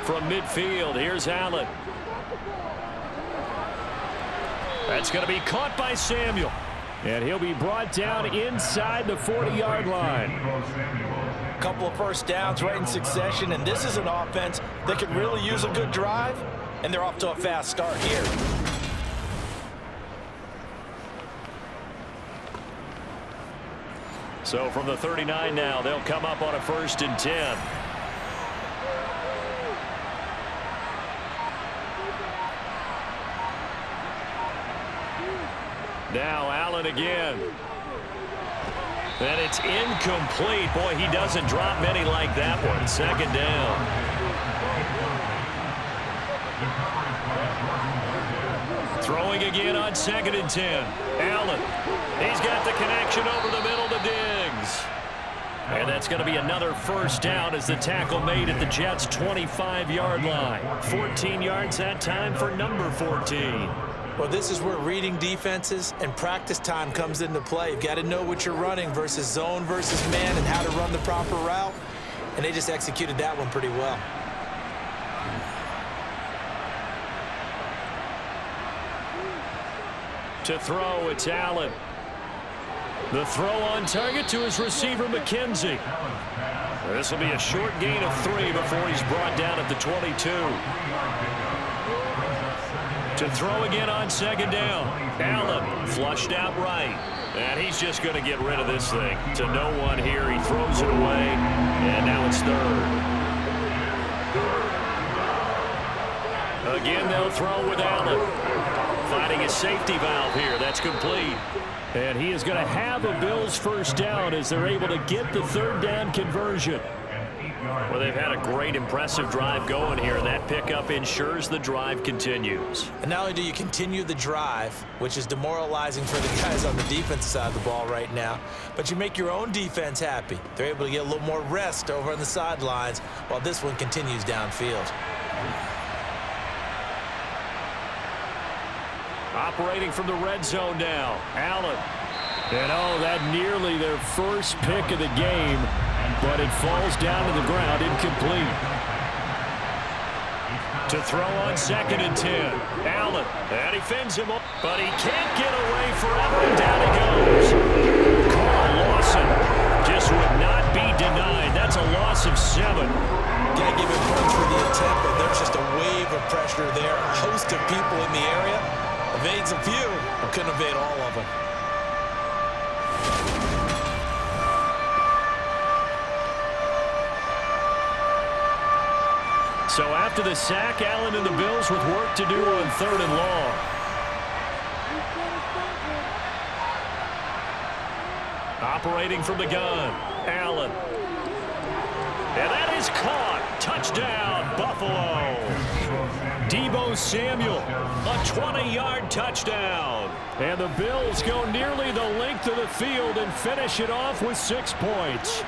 From midfield, here's Allen. That's going to be caught by Samuel. And he'll be brought down inside the 40-yard line. A couple of first downs right in succession, and this is an offense that could really use a good drive, and they're off to a fast start here. So from the 39 now, they'll come up on a 1st and 10. Now Allen again. And it's incomplete. Boy, he doesn't drop many like that one. 2nd down. Throwing again on 2nd and 10. Allen. He's got the connection over the middle to Diggs. And that's going to be another first down as the tackle made at the Jets' 25-yard line. 14 yards that time for number 14. Well, this is where reading defenses and practice time comes into play. You've got to know what you're running versus zone versus man and how to run the proper route. And they just executed that one pretty well. To throw, it's Allen. The throw on target to his receiver, McKenzie. This will be a short gain of 3 before he's brought down at the 22. To throw again on second down. Allen flushed out right. And he's just going to get rid of this thing. To no one here. He throws it away. And now it's third. Again, they'll throw with Allen. Finding a safety valve here. That's complete. And he is going to have a Bills first down as they're able to get the third down conversion. Well, they've had a great, impressive drive going here, and that pickup ensures the drive continues. And not only do you continue the drive, which is demoralizing for the guys on the defensive side of the ball right now, but you make your own defense happy. They're able to get a little more rest over on the sidelines while this one continues downfield. Operating from the red zone now, Allen. And oh, that nearly their first pick of the game, but it falls down to the ground, incomplete. To throw on second and 10, Allen. And he fends him up, but he can't get away forever, and down he goes. Carl Lawson just would not be denied. That's a loss of 7. Gotta give him points for the attempt, but there's just a wave of pressure there. A host of people in the area. Evades a few, but couldn't evade all of them. So after the sack, Allen and the Bills with work to do on 3rd and long. Operating from the gun, Allen. And that is caught. Touchdown, Buffalo. Deebo Samuel, a 20-yard touchdown. And the Bills go nearly the length of the field and finish it off with 6 points.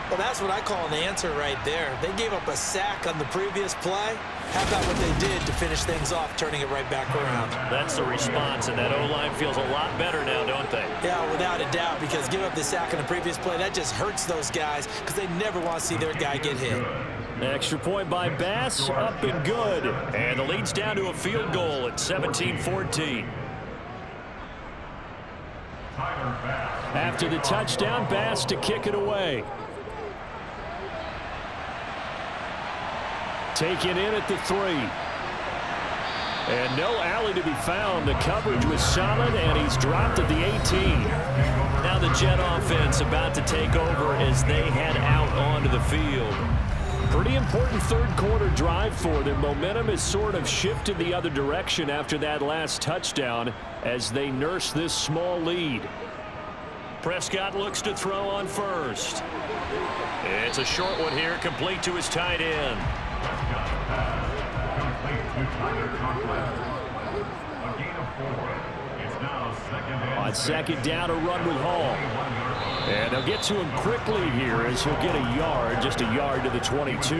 Well, that's what I call an answer right there. They gave up a sack on the previous play. How about what they did to finish things off, turning it right back around? That's the response, and that O-line feels a lot better now, don't they? Yeah, without a doubt, because giving up the sack on the previous play, that just hurts those guys because they never want to see their guy get hit. Extra point by Bass, up and good. And the lead's down to a field goal at 17-14. After the touchdown, Bass to kick it away. Taken in at the 3. And no alley to be found. The coverage was solid, and he's dropped at the 18. Now the Jet offense about to take over as they head out onto the field. Pretty important third quarter drive for them. Momentum has sort of shifted the other direction after that last touchdown as they nurse this small lead. Prescott looks to throw on first. It's a short one here, complete to his tight end. On second down, a run with Hall. And they'll get to him quickly here as he'll get a yard, just a yard to the 22.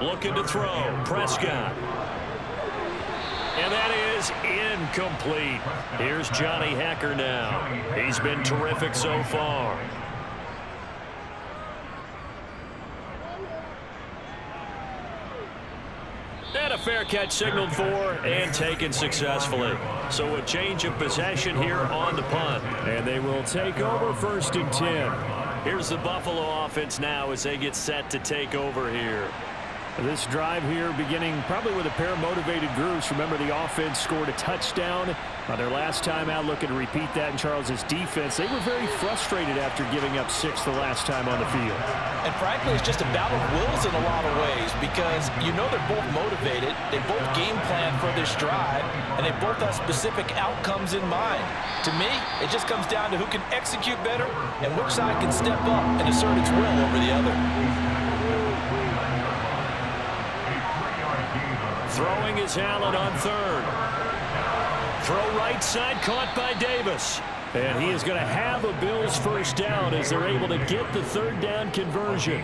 Looking to throw, Prescott. And that is incomplete. Here's Johnny Hekker now. He's been terrific so far. And a fair catch signaled for and taken successfully. So a change of possession here on the punt. And they will take over 1st and 10. Here's the Buffalo offense now as they get set to take over here. This drive here beginning probably with a pair of motivated groups. Remember, the offense scored a touchdown on their last time out. Looking to repeat that in Charles's defense. They were very frustrated after giving up 6 the last time on the field. And frankly, it's just a battle of wills in a lot of ways because you know they're both motivated. They both game plan for this drive, and they both have specific outcomes in mind. To me, it just comes down to who can execute better and which side can step up and assert its will over the other. Throwing is Allen on 3rd. Throw right side, caught by Davis. And he is going to have a Bills first down as they're able to get the 3rd down conversion.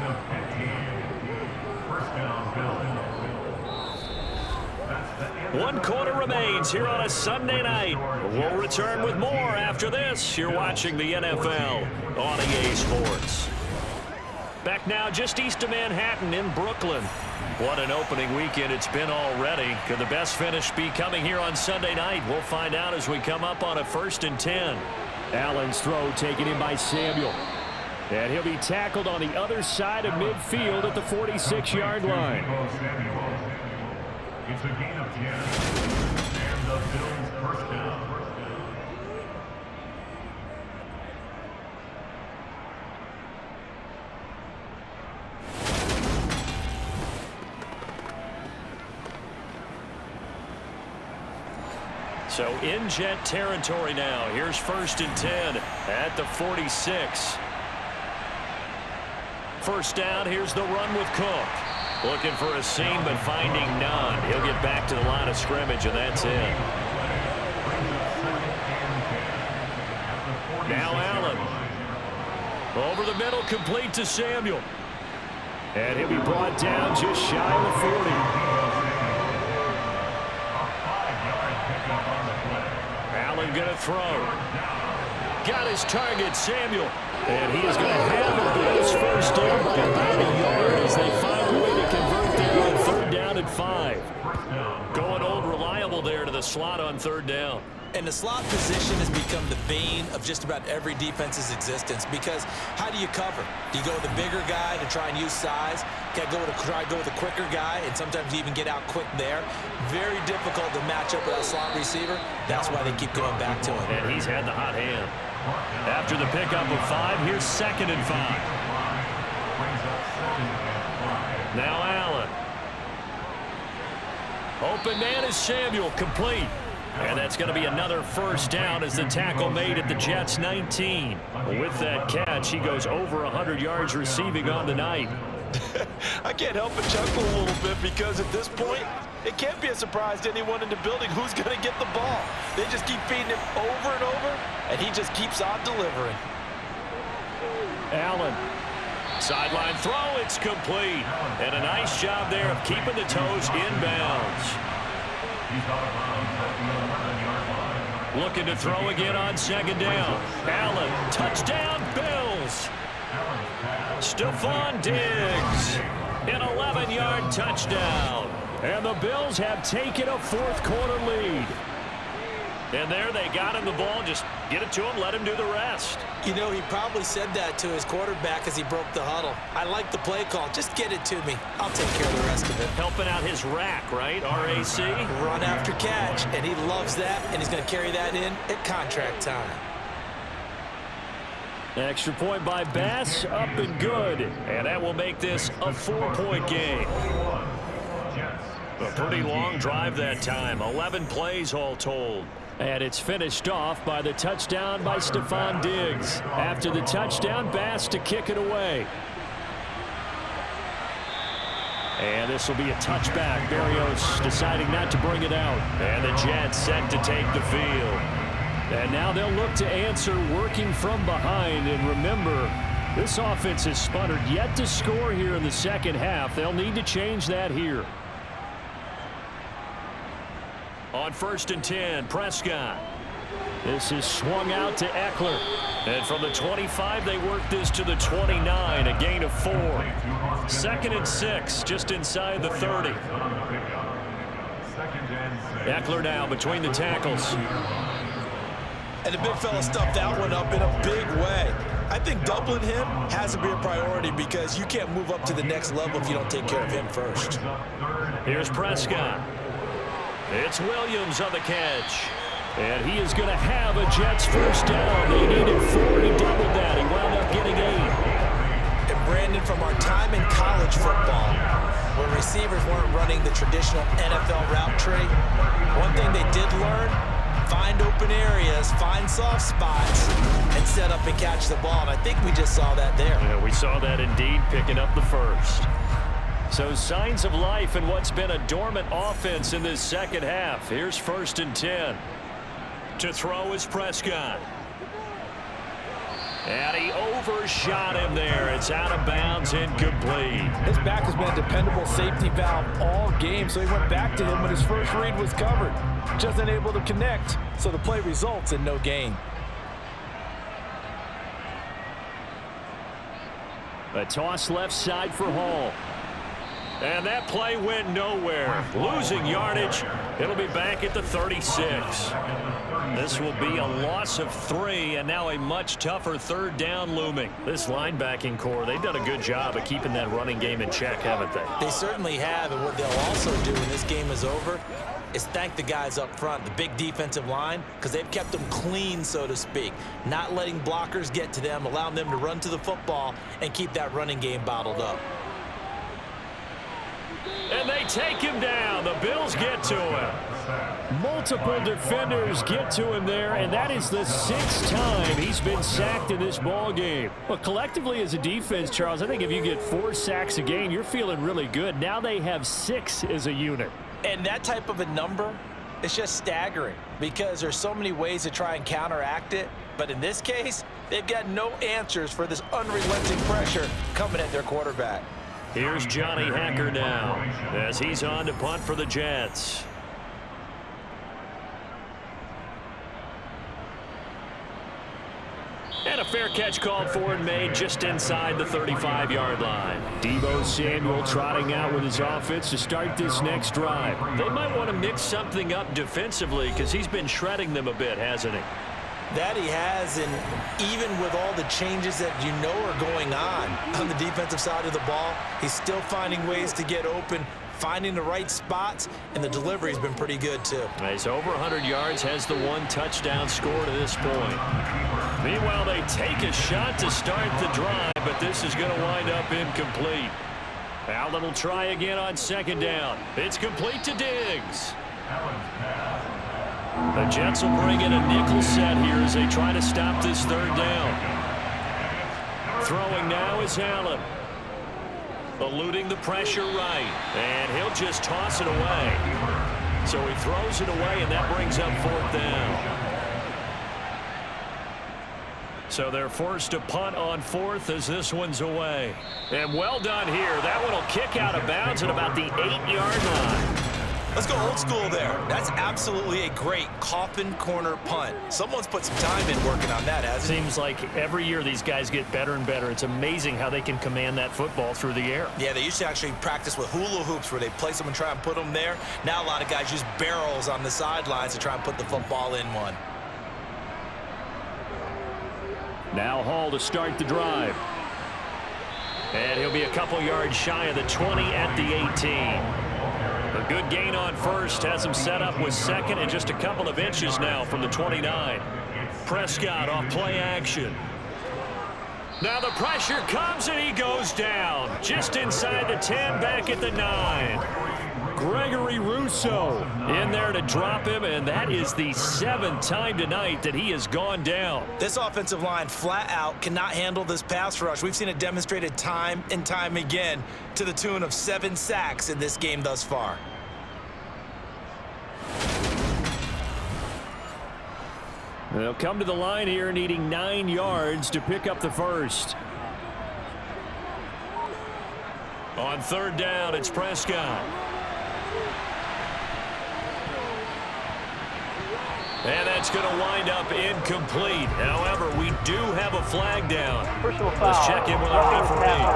One quarter remains here on a Sunday night. We'll return with more after this. You're watching the NFL on EA Sports. Back now just east of Manhattan in Brooklyn. What an opening weekend it's been already. Could the best finish be coming here on Sunday night? We'll find out as we come up on a 1st and 10. Allen's throw taken in by Samuel. And he'll be tackled on the other side of midfield at the 46-yard line. It's a gain of 10. And the Bills first down. So in Jet territory now. Here's 1st and 10 at the 46. First down, here's the run with Cook. Looking for a seam, but finding none. He'll get back to the line of scrimmage, and that's it. Now Allen. Over the middle, complete to Samuel. And he'll be brought down just shy of the 40. Allen going to throw. Got his target, Samuel. And he is going to have the Bills first down by about a yard as they find a way to convert there on 3rd down and 5. Going old reliable there to the slot on 3rd down. And the slot position has become the bane of just about every defense's existence, because how do you cover? Do you go with a bigger guy to try and use size? Can't go with a quicker guy, and sometimes you even get out quick there. Very difficult to match up with a slot receiver. That's why they keep going back to him. And he's had the hot hand. After the pickup of 5, here's 2nd and 5. Now Allen. Open man is Samuel, complete. And that's going to be another first down as the tackle made at the Jets' 19. With that catch, he goes over 100 yards receiving on the night. I can't help but chuckle a little bit, because at this point, it can't be a surprise to anyone in the building who's going to get the ball. They just keep feeding him over and over, and he just keeps on delivering. Allen. Sideline throw, it's complete. And a nice job there of keeping the toes inbounds. Looking to throw again on 2nd down. Allen, touchdown, Bills. Stephon Diggs, an 11-yard touchdown. And the Bills have taken a 4th quarter lead. And there they got him the ball. Just get it to him, let him do the rest. You know, he probably said that to his quarterback as he broke the huddle. I like the play call. Just get it to me. I'll take care of the rest of it. Helping out his rack, right? RAC. Run after catch, and he loves that, and he's going to carry that in at contract time. Extra point by Bass, up and good. And that will make this a 4-point game. A pretty long drive that time. 11 plays all told. And it's finished off by the touchdown by Stephon Diggs. After the touchdown, Bass to kick it away. And this will be a touchback. Berrios deciding not to bring it out. And the Jets set to take the field. And now they'll look to answer working from behind. And remember, this offense has sputtered yet to score here in the 2nd half. They'll need to change that here. On 1st and 10, Prescott. This is swung out to Eckler. And from the 25, they work this to the 29, a gain of 4. 2nd and 6, just inside the 30. Eckler now between the tackles. And the big fella stuffed that one up in a big way. I think doubling him has to be a priority, because you can't move up to the next level if you don't take care of him first. Here's Prescott. It's Williams on the catch. And he is going to have a Jets first down. They needed 4. He doubled that. He wound up getting 8. And Brandon, from our time in college football, where receivers weren't running the traditional NFL route tree, one thing they did learn: find open areas, find soft spots, and set up and catch the ball. And I think we just saw that there. Yeah, we saw that indeed, picking up the first. So signs of life in what's been a dormant offense in this 2nd half. Here's 1st and 10. To throw is Prescott. And he overshot him there. It's out of bounds, incomplete. His back has been a dependable safety valve all game, so he went back to him when his first read was covered. Just unable to connect, so the play results in no gain. A toss left side for Hall. And that play went nowhere. Losing yardage. It'll be back at the 36. This will be a loss of 3, and now a much tougher third down looming. This linebacking core, they've done a good job of keeping that running game in check, haven't they? They certainly have, and what they'll also do when this game is over is thank the guys up front, the big defensive line, because they've kept them clean, so to speak. Not letting blockers get to them, allowing them to run to the football and keep that running game bottled up. And they take him down. The Bills get to him. Multiple defenders get to him there, and that is the 6th time he's been sacked in this ball game. But collectively as a defense, Charles, I think if you get 4 sacks a game, you're feeling really good. Now they have 6 as a unit. And that type of a number is just staggering because there's so many ways to try and counteract it. But in this case, they've got no answers for this unrelenting pressure coming at their quarterback. Here's Johnny Hacker now as he's on to punt for the Jets. And a fair catch called for and made just inside the 35-yard line. Deebo Samuel trotting out with his offense to start this next drive. They might want to mix something up defensively because he's been shredding them a bit, hasn't he? That he has, and even with all the changes that you know are going on the defensive side of the ball, he's still finding ways to get open, finding the right spots, and the delivery's been pretty good too. He's over 100 yards, has the 1 touchdown score to this point. Meanwhile, they take a shot to start the drive, but this is going to wind up incomplete. Allen will try again on 2nd down. It's complete to Diggs. The Jets will bring in a nickel set here as they try to stop this 3rd down. Throwing now is Allen. Eluding the pressure right. And he'll just toss it away. So he throws it away, and that brings up 4th down. So they're forced to punt on 4th as this one's away. And well done here. That one will kick out of bounds at about the 8-yard line. Let's go old school there. That's absolutely a great coffin corner punt. Someone's put some time in working on that, hasn't it? Seems like every year these guys get better and better. It's amazing how they can command that football through the air. Yeah, they used to actually practice with hula hoops where they place them and try and put them there. Now a lot of guys use barrels on the sidelines to try and put the football in one. Now Hall to start the drive. And he'll be a couple yards shy of the 20 at the 18. A good gain on 1st has him set up with 2nd and just a couple of inches now from the 29. Prescott off play action. Now the pressure comes and he goes down. Just inside the 10, back at the 9. Gregory Rousseau in there to drop him, and that is the 7th time tonight that he has gone down. This offensive line flat out cannot handle this pass rush. We've seen it demonstrated time and time again to the tune of 7 sacks in this game thus far. They'll come to the line here needing 9 yards to pick up the 1st. On 3rd down, it's Prescott. And that's going to wind up incomplete. However, we do have a flag down. Let's check in with our referee.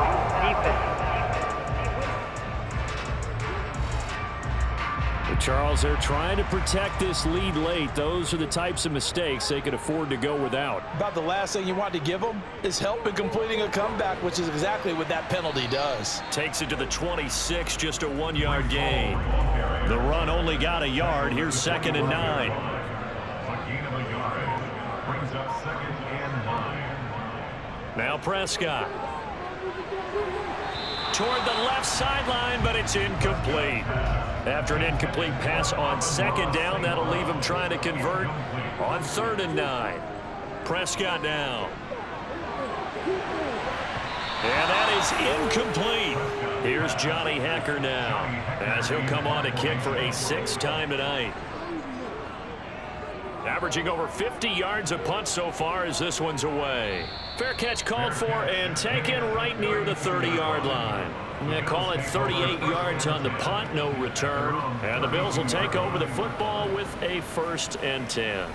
Charles, they're trying to protect this lead late. Those are the types of mistakes they could afford to go without. About the last thing you want to give them is help in completing a comeback, which is exactly what that penalty does. Takes it to the 26, just a 1-yard gain. The run only got a yard. Here's 2nd and 9. Now Prescott. Toward the left sideline, but it's incomplete. After an incomplete pass on 2nd down, that'll leave him trying to convert on 3rd and 9. Prescott down. And that is incomplete. Here's Johnny Hacker now as he'll come on to kick for a 6th time tonight. Averaging over 50 yards a punt so far as this one's away. Fair catch called for and taken right near the 30-yard line. They call it 38 yards on the punt, no return. And the Bills will take over the football with a 1st and 10.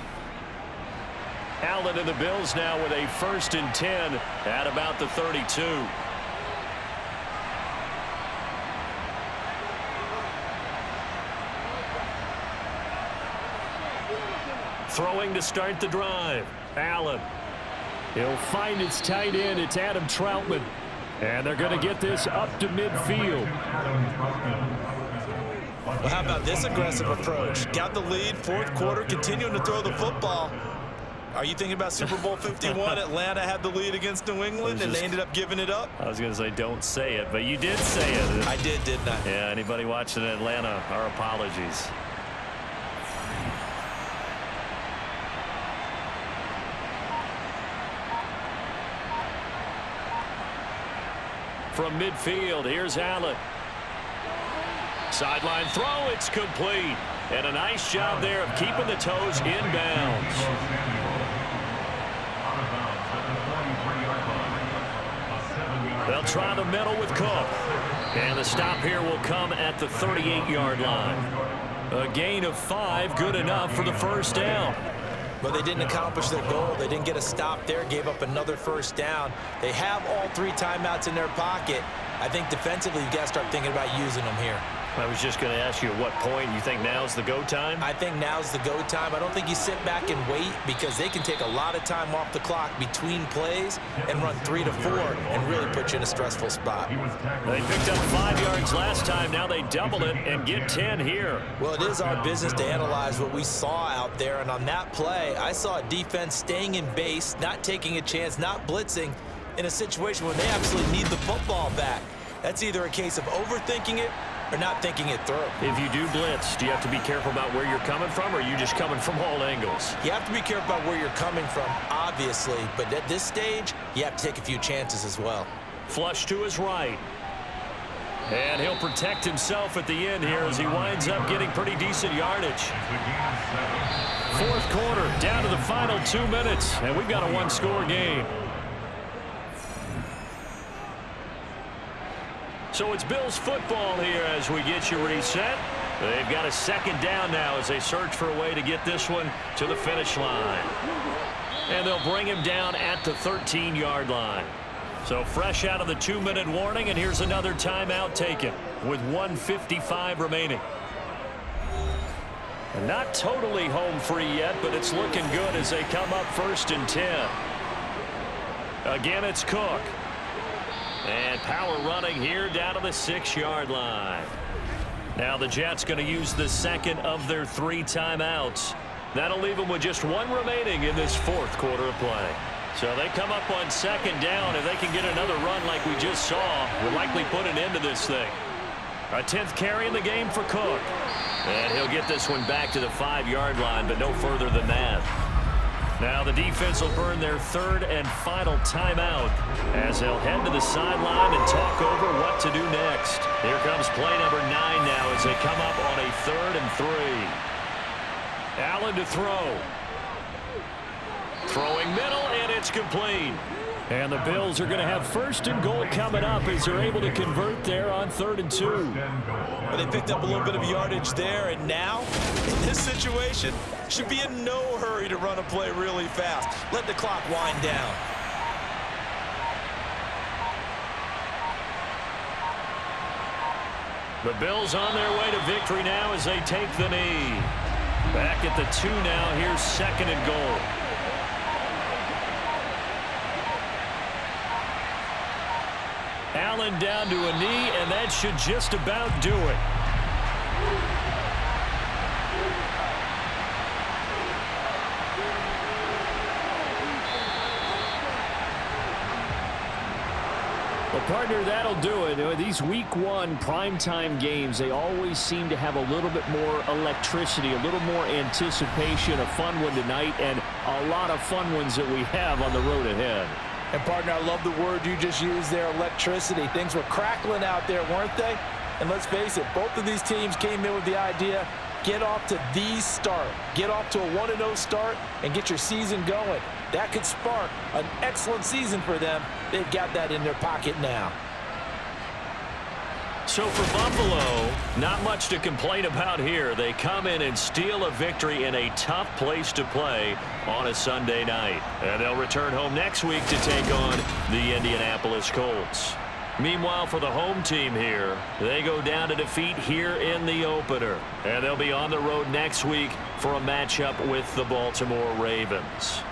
Allen and the Bills now with a 1st and 10 at about the 32. Throwing to start the drive. Allen. He'll find his tight end. It's Adam Troutman. And they're going to get this up to midfield. Well, how about this aggressive approach? Got the lead, fourth quarter, continuing to throw the football. Are you thinking about Super Bowl 51? Atlanta had the lead against New England, and they ended up giving it up? I was going to say don't say it, but you did say it. I did, didn't I? Yeah, anybody watching Atlanta, our apologies. From midfield, here's Allen. Sideline throw, it's complete. And a nice job there of keeping the toes inbounds. They'll try the middle with Cook. And the stop here will come at the 38-yard line. A gain of 5, good enough for the first down. But they didn't accomplish their goal. They didn't get a stop there, gave up another first down. They have all 3 timeouts in their pocket. I think defensively you've got to start thinking about using them here. I was just going to ask you at what point you think now's the go time? I think now's the go time. I don't think you sit back and wait because they can take a lot of time off the clock between plays and run 3 to 4 and really put you in a stressful spot. They picked up 5 yards last time. Now they double it and get 10 here. Well, it is our business to analyze what we saw out there. And on that play, I saw a defense staying in base, not taking a chance, not blitzing in a situation where they absolutely need the football back. That's either a case of overthinking it or not thinking it through. If you do blitz, do you have to be careful about where you're coming from, or are you just coming from all angles? You have to be careful about where you're coming from, obviously, but at this stage, you have to take a few chances as well. Flush to his right. And he'll protect himself at the end here as he winds up getting pretty decent yardage. Fourth quarter, down to the final 2 minutes, and we've got a one-score game. So it's Bills football here as we get you reset. They've got a second down now as they search for a way to get this one to the finish line. And they'll bring him down at the 13-yard line. So fresh out of the 2-minute warning, and here's another timeout taken with 1:55 remaining. And not totally home free yet, but it's looking good as they come up 1st and 10. Again, it's Cook. And power running here down to the 6-yard line. Now the Jets going to use the second of their 3 timeouts. That'll leave them with just 1 remaining in this fourth quarter of play. So they come up on 2nd down. If they can get another run like we just saw, will likely put an end to this thing. A 10th carry in the game for Cook. And he'll get this one back to the 5-yard line, but no further than that. Now the defense will burn their 3rd and final timeout as they'll head to the sideline and talk over what to do next. Here comes play number 9 now as they come up on a 3rd and 3. Allen to throw. Throwing middle, and it's complete. And the Bills are going to have 1st and goal coming up as they're able to convert there on 3rd and 2. Well, they picked up a little bit of yardage there, and now, in this situation, should be in no hurry to run a play really fast. Let the clock wind down. The Bills on their way to victory now as they take the knee. Back at the 2 now. Here's 2nd and goal. Allen down to a knee, and that should just about do it. Well, partner, that'll do it. These week 1 primetime games, they always seem to have a little bit more electricity, a little more anticipation. A fun one tonight, and a lot of fun ones that we have on the road ahead. And, partner, I love the word you just used there, electricity. Things were crackling out there, weren't they? And let's face it, both of these teams came in with the idea, get off to the start. Get off to a 1-0 start and get your season going. That could spark an excellent season for them. They've got that in their pocket now. So for Buffalo, not much to complain about here. They come in and steal a victory in a tough place to play on a Sunday night. And they'll return home next week to take on the Indianapolis Colts. Meanwhile, for the home team here, they go down to defeat here in the opener. And they'll be on the road next week for for a matchup with the Baltimore Ravens.